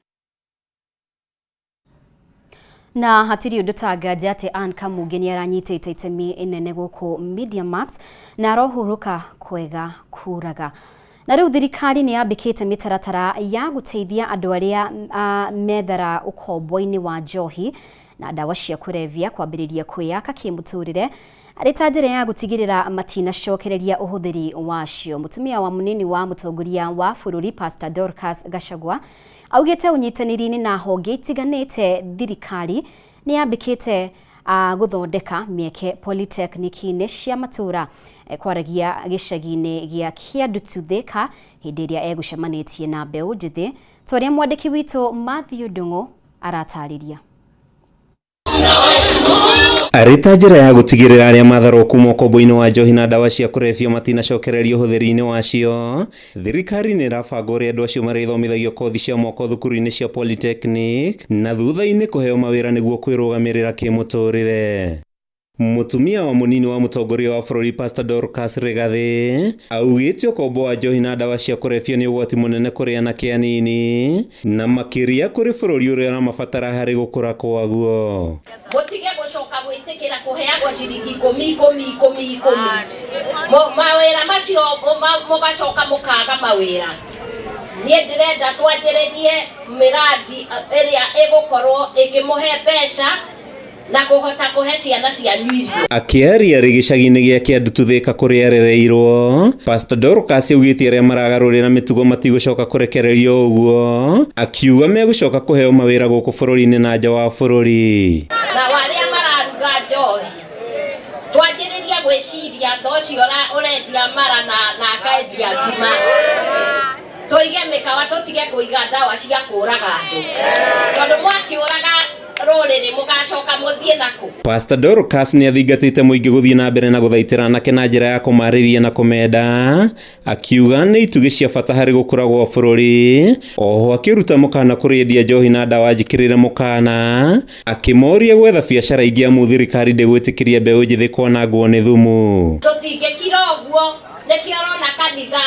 Na hatiri undu tangaje ati Ann Kamuge ni aranyitite itemi inene guku Media Max na arohuruka kwega kuraga. Na riu thirikari ni yambikite mitaratara ya guteithia andu aria methara ukombo-ini wa njohi na dawa cia kurevia kwambiriria kwiyaka kimuturire ari ta njira ya gutigirira matinacokereria uhuthiri wacio. Mutumia wa munini wa mutongoria wa bururi Pastor Dorcas Gachagua augite unyitaniri-ini na honge itiganite thirikari ni yambikite guthondeka mieke polytechnic-ini cia matura kwaragia gicagi-ini gia Kiandutu Thika hindi iria egucemanitie na mbeu njithi toria mwandiki witu Matthew Ndungu aratariria. Arita njira ya gutigirira aria matharoku mokombo-ini wa njohi na dawa cia kurevia matinacokereria uhuthiri-ini wacio. Thirikari ni irabanga uria andu acio marithomithagio kothi cia moko thukuru-ini cia polytechnic na thutha-ini kuheo mawira niguo kwirugamirira kimuturire. Mutumia wa munini wa mutongoria wa bururi Pastor Dorcas Rigathi augĩte ũkombo wa njohi na ndawa cia kũrebia nĩ ũgwati mũnene kũrĩ anake anini na makĩria kũrĩ bũrũri ũrĩa ũramabatara harĩ gũkũra kwaguo. Mũtige gũcoka gwĩtĩkĩra kũheagwo ciringi 10 mawĩra macio mũgacoka mũkaga mawĩra. Niĩ ndĩrenda twanjĩrĩrie mĩradi ĩrĩa ĩgũkorwo ĩkĩmũhe mbeca na kuhota kuhe ciana cia nyuirio. Akĩaria rĩ gĩcagi-inĩ gĩake Ndututhĩka kũrĩa arereirwo, Pastor Dorcas augĩte arĩa maragarũrĩra mĩtugo matigũcoka kũrekererio ũguo, akiuga megũcoka kũheo mawĩra gũkũ bũrũri-inĩ na nja wa bũrũri. Na arĩa mararuga njohi twanjĩrĩrie gwĩciria ta ũcio ũrendia mara na akendia ngima. Tuige mĩkawa tũtige kũiga ndawa cia kũraga andũ, tondũ mwakiũraga rũrĩrĩ mũgacoka mũthiĩ nako. Pastor Dorcas nĩ athingatĩte mũingĩ gũthiĩ na mbere na gũthaitĩra anake na njĩra ya kũmarĩria na kũmenda, akiuga nĩ itugĩ cia bata harĩ gũkũra gwa bũrũri, oho akĩruta mũkana kũrĩ endia njohi na ndawa njĩkĩrĩre mũkana, akĩmoria gwetha biacara ingĩ amu thirikari ndĩgwĩtĩkĩria mbeũ njĩthĩ kwanangwo nĩ thumu. Tũtingĩkira ũguo nĩkĩo ũrona kanitha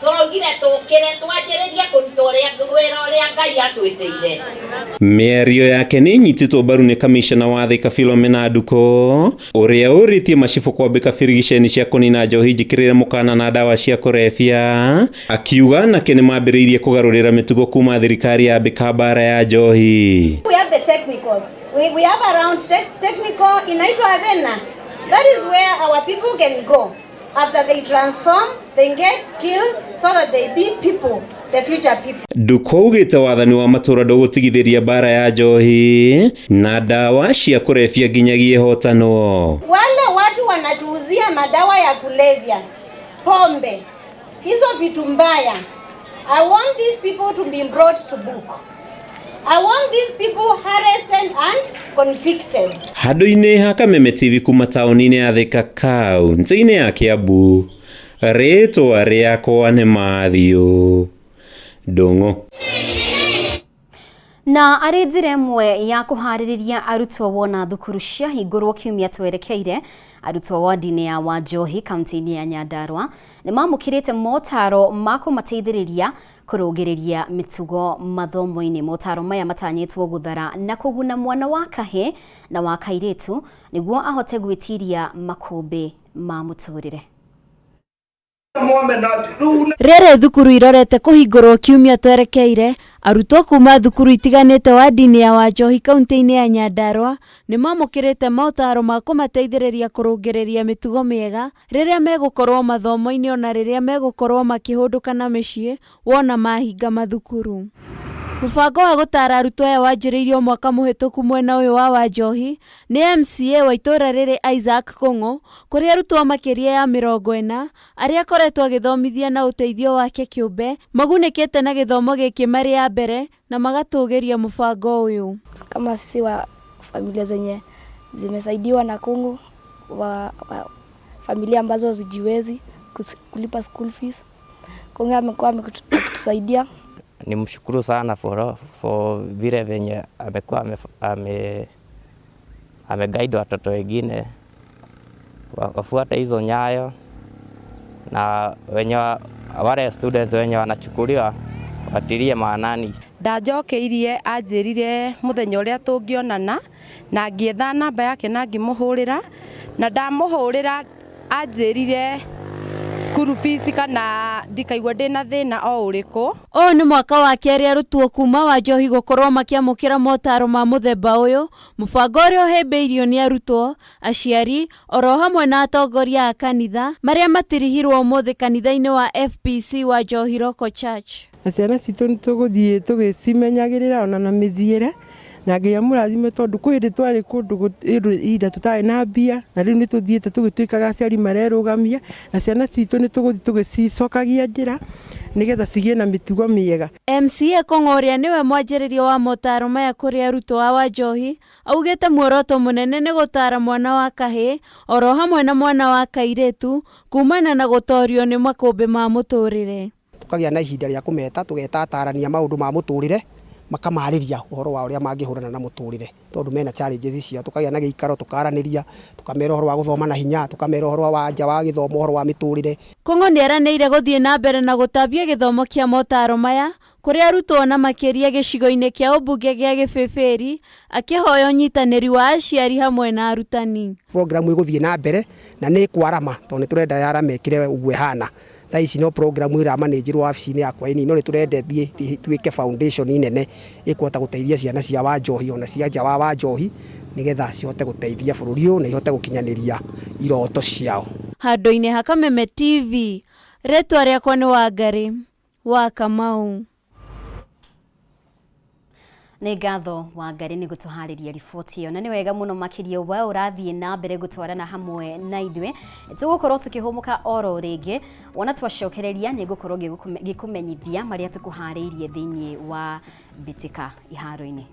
tũraugire tũkĩre twanjĩrĩrie kũruta wĩra ũrĩa Ngai atwĩtĩire. Mĩario yake nĩ nyitĩtwo mbaru nĩ kamishna wa Thika Philomena Nduko, ũrĩa ũrĩtie macibũ kwambĩka birigiceni cia kũnina njohi njĩkĩrĩre mũkana na ndawa cia kũrebia, akiuga anake nĩ mambĩrĩirie kũgarũrĩra mĩtugo kuma thirikari yambĩka mbara ya njohi. We have the technicals. We have around technical inaitwa Arena. That is where our people can go. After they transform, they get skills so that they be people, the future people. Nduko augĩte wathani wa matũra ndũgũtigithĩria mbara ya njohi na ndawa cia kũrebia nginyagia hotanwo. Wale watu wanatuuzia madawa ya kulevya, pombe, hizo vitu mbaya. I want these people to be brought to book. I want these people arrested and convicted. Handũ-inĩ ha Kameme TV kuma taũni-inĩ ya Thika kaũntĩ-inĩ ya Kiambu, rĩtwa rĩakwa nĩ Mathiũ Ndũng'ũ. Na arĩ njĩra ĩmwe ya kũharĩrĩria arutwo wona thukuru cia hingũrwo kiumia twerekeire, arutwo wodi-inĩ ya Wanjohi kaunti-inĩ ya Nyandarua nĩ mamũkĩrĩte motaro ma kũmateithĩrĩria kũrũngĩrĩria mĩtugo mathomo-inĩ. Motaro maya matanyĩtwo gũthara na kũguna mwana wa kahĩ na wa kairĩtu nĩguo ahote gwĩtiria makũmbĩ ma mũtũrĩre. Rĩrĩ thukuru irorete kũhingũrwo kiumia twerekeire, arutwo kuma thukuru itiganĩte wadi-inĩ ya Wanjohi kaunti-inĩ ya Nyandarua nĩ mamũkĩrĩte motaro ma kũmateithĩrĩria kũrũngĩrĩria mĩtugo mĩega rĩrĩa megũkorwo mathomo-inĩ ona rĩrĩa megũkorwo makĩhũndũka na mĩciĩ wona mahinga mathukuru. Mũbango wa gũtara arutwo aya wanjĩrĩirio mwaka mũhĩtũku mwena ũyũ wa Wanjohi nĩ MCA wa itũra rĩrĩ Isaac Kũng'ũ, kũrĩ arutwo makĩria ya 40 arĩa akoretwo agĩthomithia na ũteithio wake kĩũmbe magunĩkĩte na gĩthomo gĩkĩ marĩ ya mbere na magatũgĩria mũbango ũyũ. Kama sisi wa familia zenye zimesaidiwa na Kũng'ũ, familia ambazo hazijiwezi kulipa school fees, Kũng'ũ amekuwa akitusaidia. Nimshukuru sana for vile venye amekuwa ameguide watoto wengine wafuate hizo nyayo, na wenye wale student wenye wanachukuliwa watilie maanani. Ndanjokeirie anjĩrire mũthenya ũrĩa tũngĩonana na ngĩetha namba yake na ngĩmũhũrĩra, na ndamũhũrĩra anjĩrire school fees kana ndikaigua ndĩna thĩna o ũrĩkũ. Ũyũ nĩ mwaka wa kerĩ arutwo kuma Wanjohi gũkorwo makĩamũkĩra motaro ma mũthemba ũyũ, mũbango ũrĩa ũhĩmbĩirio nĩ arutwo, aciari, oro hamwe na atongoria a kanitha marĩa matirihirwo ũmũthĩ kanitha-inĩ wa FPC Wanjohi Local Church. Na ciana citũ nĩ tũgũthiĩ tũgĩcimenyagĩrĩra ona na mĩthiĩre na nginya mũrathime tondũ kwĩ hĩndĩ twarĩ kũndũ ihinda tũtarĩ na mbia, na rĩu nĩ tũthiĩte tũgĩtuĩkaga aciari marerũgamia, na ciana citũ nĩ tũgũthiĩ tũgĩcicokagia njĩra nĩgetha cigĩe na mĩtugo mĩega. MCA Kũng'ũ ũrĩa nĩwe mwanjĩrĩria wa motaro maya kũrĩ arutwo a Wanjohi augĩte muoroto mũnene nĩ gũtara mwana wa kahĩ oro hamwe na mwana wa kairĩtu kumana na gũtorio nĩ makũmbĩ ma mũtũrĩre. Tukagĩa na ihinda rĩa kũmeta tũgetatarania maũndũ ma mũtũrĩre makamarĩria ũhoro wa ũrĩa mangĩhũrana na mũtũrĩre tondũ mena challenges icio tukagĩa na gĩikaro tukaranĩria tukamera ũhoro wa gũthoma na hinya tukamera ũhoro wa nja wa gĩthomo ũhoro wa mĩtũrĩre. Kũng'o nĩeranĩire gũthiĩ na mbere na gũtambia gĩthomo kĩa motaro maya kũrĩ arutwo na makĩria gĩcigo-inĩ kĩa ũmbunge gĩa Gĩbĩbĩri akĩhoya ũnyitanĩri wa aciari hamwe na arutani. Program ĩgũthiĩ na mbere na nĩ kwarama tondũ nĩ tũrenda yara mekire ũguo hana. Tha ici no program ĩra manager wa wabici-inĩ yakwa ĩni no nĩ tũrenda thiĩ tuĩke foundation nene ĩkũhota gũteithia ciana cia Wanjohi ona cia nja wa Wanjohi nĩgetha cihote gũteithia bũrũri ũyũ na ihote gũkinyanĩria iroto ciao. Handũ-inĩ ha Kameme TV, rĩtwa rĩakwa nĩ Wangari wa Kamau. Nĩ ngatho Wangari nĩ gũtũharĩria riboti ĩyo na nĩ wega mũno makĩria we ũrathiĩ na mbere gũtwarana hamwe na ithuĩ tũgũkorwo tũkĩhũmũka oro rĩngĩ wona twacokereria nĩ ngũkorwo gĩkũmenyithia marĩa tũkũharĩirie thĩinĩ wa mbĩtĩka iharo-inĩ.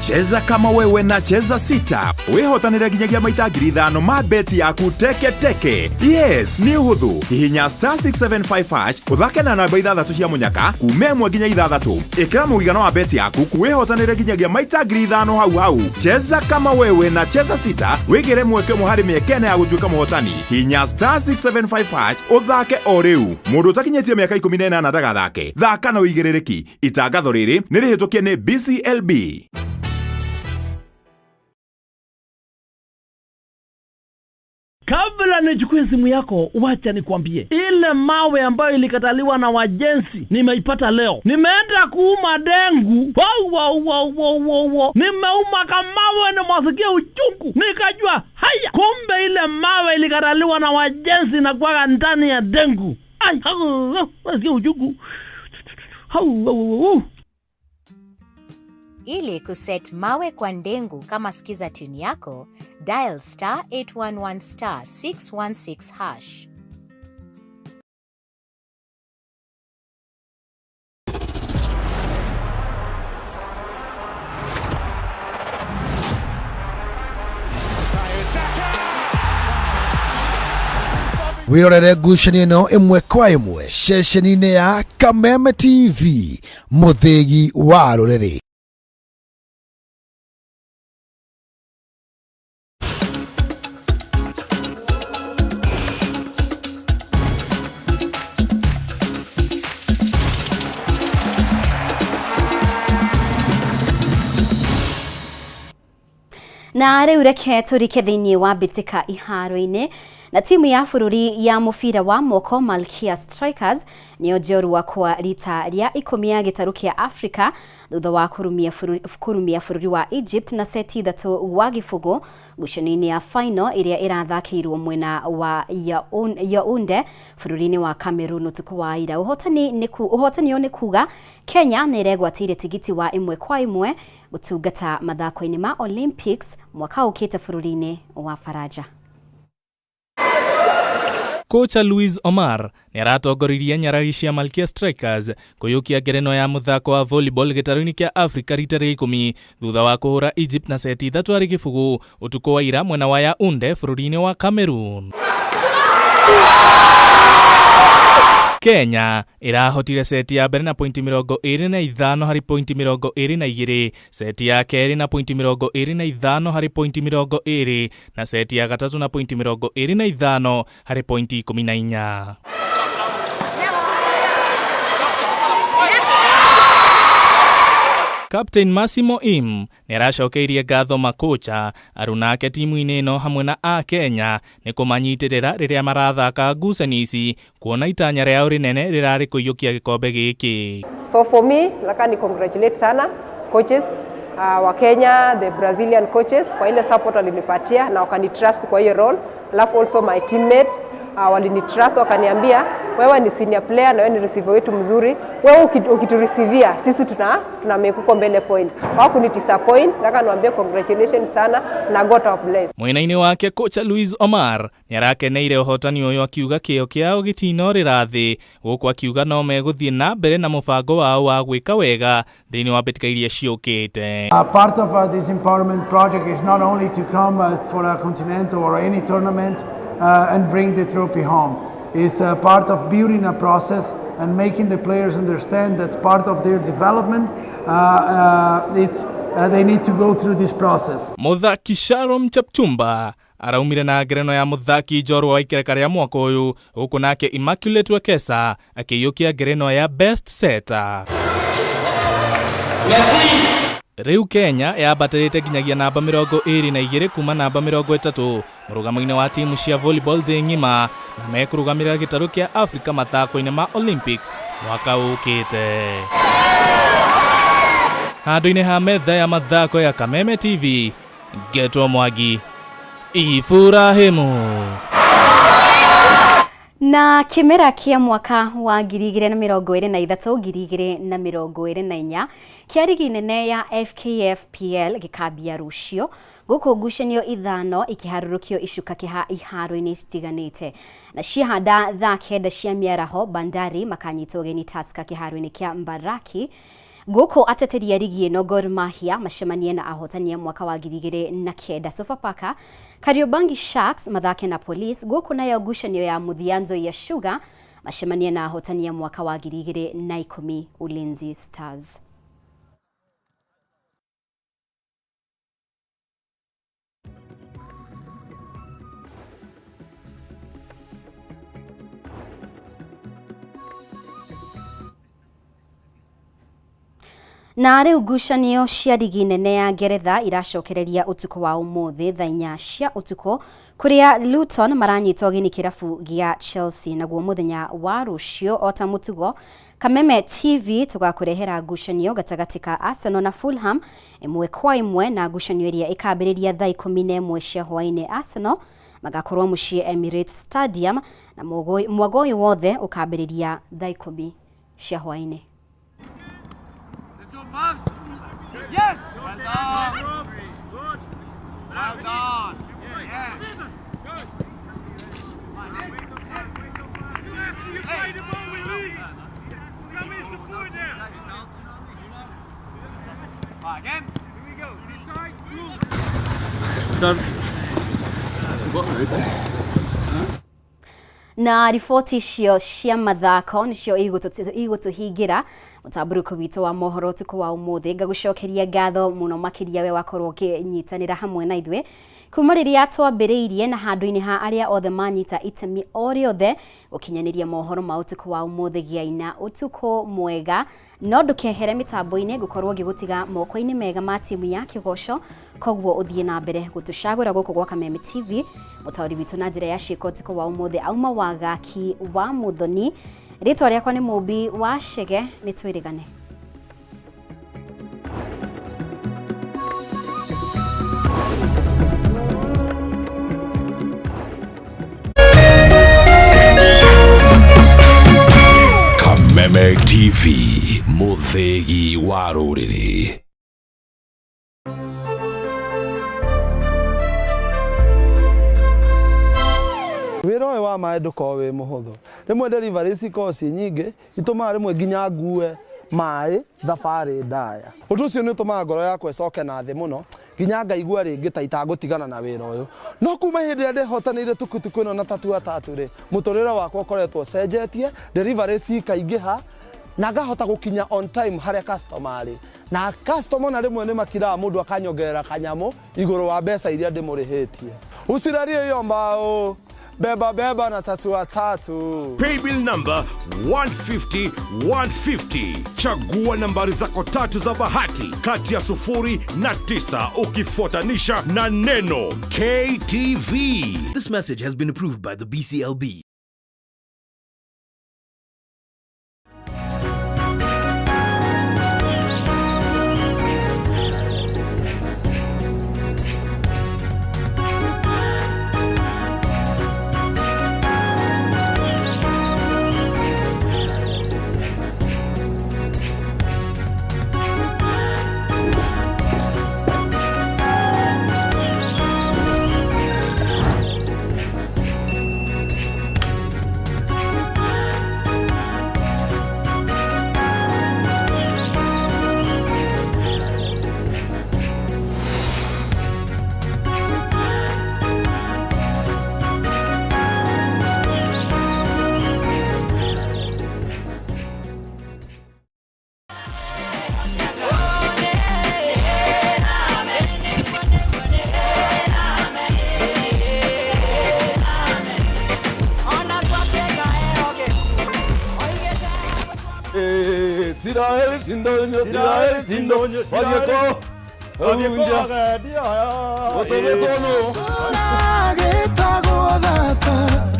Cheza kama wewe na cheza sita. Wehotanire ginyagia maita 5,000 ma beti yaku teke teke. Yes, ni uhuthu. Hihinya *675# uthake na namba 6 cia munyaka kuuma 1 nginya 6. Ikira muigano wa beti yaku kuwehotanire ginyagia maita 5,000 hau hau. Cheza kama wewe na cheza sita. Wigire mweke muhari miekene ya gutuika muhotani. Hihinya *675# uthake o riu. Mundu utakinyetie miaka 18 ndagathake. Thaka na uigirereki. Itangatho riri ni rihitukie ni BCLB. Kabla nichukue simu yako, wacha nikwambie. Ile mawe ambayo ilikataliwa na wajenzi, nimeipata leo. Nimeenda kuuma dengu. Nimeuma kamawe na mwasikia uchungu. Nikajua, haya, kumbe ile mawe ilikataliwa na wajenzi na kwa ndani ya dengu. Ai, mwasikia uchungu. Ili kuset mawe kwa ndengu kama sikiza tune yako, dial *811*616#. Wirorere ngucanio ĩno ĩmwe kwa ĩmwe ceceni-inĩ ya Kameme TV, mũthĩgi wa rũrĩrĩ. Na rĩu reke tũrike thĩinĩ wa mbĩtĩka iharo-inĩ na timu ya bũrũri ya mũbira wa moko Malkia Strikers nĩyo njorua kwa rita rĩa 10 ya gĩtarũ kĩa Africa thutha wa kũrumia bũrũri wa Egypt na seti 3 wa gĩbũgũ ngucanio-inĩ ya final ĩrĩa ĩrathakĩirwo mwena wa Yaounde bũrũri-inĩ wa Cameroon ũtukũ wa ira. Ũhotani ũyũ nĩ kuga Kenya nĩ ĩregwatĩire tigiti wa 1-1 gũtungata mathako-inĩ ma Olympics mwaka ũkĩte bũrũri-inĩ wa Faraja. Kocha Luis Omar nĩ aratongoririe nyarari cia Malkia Strikers kũiyũkia ngerenwa ya mũthako wa volleyball gĩtarũ-inĩ kĩa Africa rita rĩa 10 thutha wa kũhũra Egypt na seti 3 harĩ gĩbũgũ ũtukũ wa ira mwena wa Yaounde bũrũri-inĩ wa Cameroon. Kenya irahotire seti ya mbere na pointi 25 harĩ pointi 22, seti ya kerĩ na pointi 25 harĩ pointi 20 na seti ya gatatũ na pointi 25 harĩ pointi 14. Captain Massimo Im nĩ aracokeirie ngatho makocha arunake timu-inĩ ĩno hamwe na a Kenya nĩ kũmanyitĩrĩra rĩrĩa marathaka ngucanio ici kuona itanya rĩao rĩnene rĩrarĩ kũiyũkia gĩkombe gĩkĩ. So for me, lakini congratulate sana coaches wa Kenya, the Brazilian coaches kwa ile support walinipatia na wakanitrust kwa hiyo role. Alafu also my teammates walinitrust wakaniambia wewe ni senior player na wewe ni receiver wetu mzuri, wewe ukitureceiveia sisi tuna make uko mbele point. Wako ni disappoint, nataka niwaambie congratulations sana na God bless. Mwena-ini wake kocha Luis Omar nĩarakeneire ũhotani ũyũ akiuga kĩo kĩao gĩtinorĩra thĩ, gũkũ akiuga no megũthiĩ na mbere na mũbango wao wa gwĩka wega thĩinĩ wa mbĩtĩka iria ciũkĩte. Part of this empowerment project is not only to come for a continental or any tournament and bring the trophy home. It's part of building a process and making the players understand that part of their development they need to go through this process. Muthaki Sharon Chapchumba araumire na ngerenwa ya muthaki njorua wa ikereka rĩa mwaka ũyũ, gũkũ nake Immaculate Wekesa akĩiyũkia ngerenwa ya best setter. Rĩu Kenya yabatarĩte nginyagia namba 22 kuma namba 30 mũrũgamo-inĩ wa timu cia volleyball thĩ ng'ima, na mekũrũgamĩrĩra gĩtarũ kĩa Africa mathako-inĩ ma Olympics mwaka ũkĩte. Handũ-inĩ ha metha ya mathako ya Kameme TV, Getwo Mwangi, Ifurahimu. Na kimera kia mwaka wa 2023-2024 kia ligi nene ya FKFPL gikambia rucio, guku ngucanio ithano ikiharurukio icuka kiha iharo-ini citiganite, na ciahanda thaa 9 cia miaraho Bandari makanyitwo ũgeni Tusker kiharo-ini kia Mbaraki. Guku ateteria ligi ĩno Gor Mahia macemanie na ahotania mwaka wa 2009 Sofapaka, Kariobangi Sharks mathake na Police. Guku nayo ngucanio ya Muthianzo ya Sugar macemanie na ahotania mwaka wa 2010 Ulinzi Stars. Na rĩu ngucanio cia ligi nene ya Ngeretha iracokereria utuko wa umuthi thaa 4 cia utuko, kuria Luton maranyitwo ũgeni kirabu gĩa Chelsea, naguo muthenya wa rucio ota mutugo Kameme TV tugakurehera ngucanio gatagati ka Arsenal na Fulham 1-1, na ngucanio iria ikambĩrĩria thaa 11 cia hwaĩ-inĩ. Arsenal magakorwo muciĩ Emirates Stadium na mwagoĩ wothe ukambĩrĩria thaa 10 cia hwaĩ-inĩ. Yes! Well done! Good! Well done! Yeah! Good! You play the ball with me! Come in, support there! Again! Here we go! Inside! Na riboti icio cia mathako nicio igutuhingira Mutamburuko witũ wa Mohoro ũtukũ wa ũmũthĩ. Ngagucokeria ngatho mũno makĩria we wakorwo ũkĩnyitanĩra hamwe na ithuĩ kuma rĩrĩa twambĩrĩirie, na handũ-inĩ ha arĩa othe manyita itemi o rĩothe ũkinyanĩria mohoro ma ũtukũ wa ũmũthĩ gĩa-ina. Ũtukũ mwega, no ndũkehere mĩtambo-inĩ, gũkorwo ngĩgũtiga moko-inĩ mega ma timu ya Kĩgoco, koguo ũthiĩ na mbere gũtũcagũra gũkũ gwa Kameme TV. Mũtaũri witũ na njĩra ya ciĩko ũtukũ wa ũmũthĩ auma wagaki wa Mũthoni. Rĩtwa rĩakwa nĩ Mũmbi wa Shege, nĩ twĩrĩgane. Kameme TV, mũthegi wa rũrĩrĩ. Wĩra ũyũ wa maĩ ndũkoragwo wĩ mũhũthũ. Rĩmwe delivery cikoragwo ciĩ nyingĩ, itũmaga rĩmwe nginya ngue maĩ thabarĩ ndaya. Ũndũ ũcio nĩ ũtũmaga ngoro yakwa ĩcoke na thĩ mũno, nginya ngaigua rĩngĩ ta itagũtigana na wĩra ũyũ. No kuma hĩndĩ ĩrĩa ndĩhotanĩire tukutuku ĩno na tatu rĩ, mũtũrĩre wakwa ũkoretwo ũcenjetie, delivery cikaingĩha na ngahota gũkinya on time harĩa customer rĩ. Na customer na rĩmwe nĩ makiraga mũndũ akanyongerera kanyamũ igũrũ wa mbeca iria ndĩmũrĩhĩtie. Ucirarie hiyo mbao. Beba na tatu. Paybill number 150-150. Chagua nambari zako tatu za bahati kati ya 0 na 9 ukifuatanisha na neno KTV. This message has been approved by the BCLB. Siraheri sindonyo, siraheri sindonyo, wadieko. Wadieko agadia ya. Osometono. Turagitagwo thata,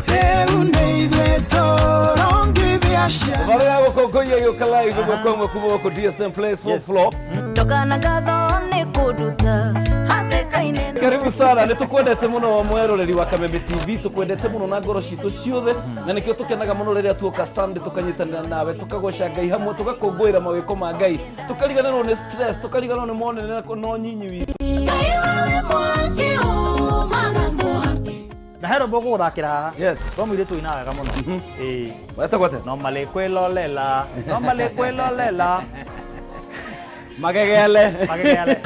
rĩu nĩ ithuĩ tũrongithia ciana. Vale yako kokoya yo kalai kwa kwa kuboko DSM Place for floor. Tokana gatho nĩ kũnduta hathĩka-inĩ. Karibu sana nitukwendete muno wa mweroreri wa Kameme TV, tukwendete muno na ngoro citu ciothe na nikio tukenaga muno riria tuoka Sunday tukanyitanira nawe tukagoca Ngai hamwe tugakũngũĩra mawĩko ma Ngai tukariganĩrwo nĩ stress tukariganĩrwo nĩ monene no nyinyi witũ. Na hero bogo guthakira haha. Yes. Twamwire tuina wega muno. Weta no male kwelolela. No male kwelolela. Magegele. Magegele.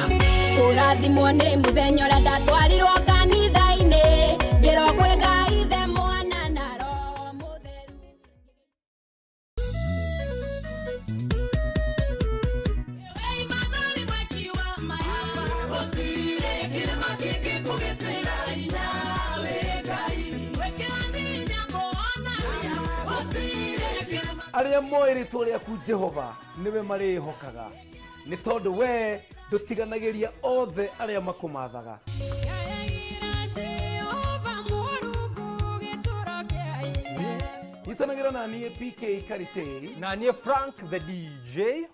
Urathimwo nĩ mũthenya ũrĩa ndatwarirwo kanitha-inĩ ngĩrwo kwĩ Ngai ithe mwana na roho mũtheru. Arĩa moĩ rĩtwa rĩaku Jehova nĩwe marĩhokaga nĩ tondũ we ndũtiganagĩria othe arĩa makũmathaga. Nyitanagĩra na niĩ PK Karite na niĩ Frank the DJ.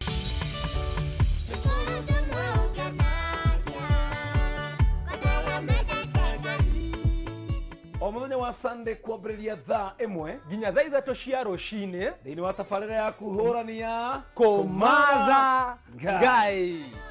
O mũthenya wa Sunday kwambĩrĩria thaa 1 nginya thaa 3 cia rũcinĩ thĩinĩ wa tabarĩra yaku hũrani ya kũmatha Ngai.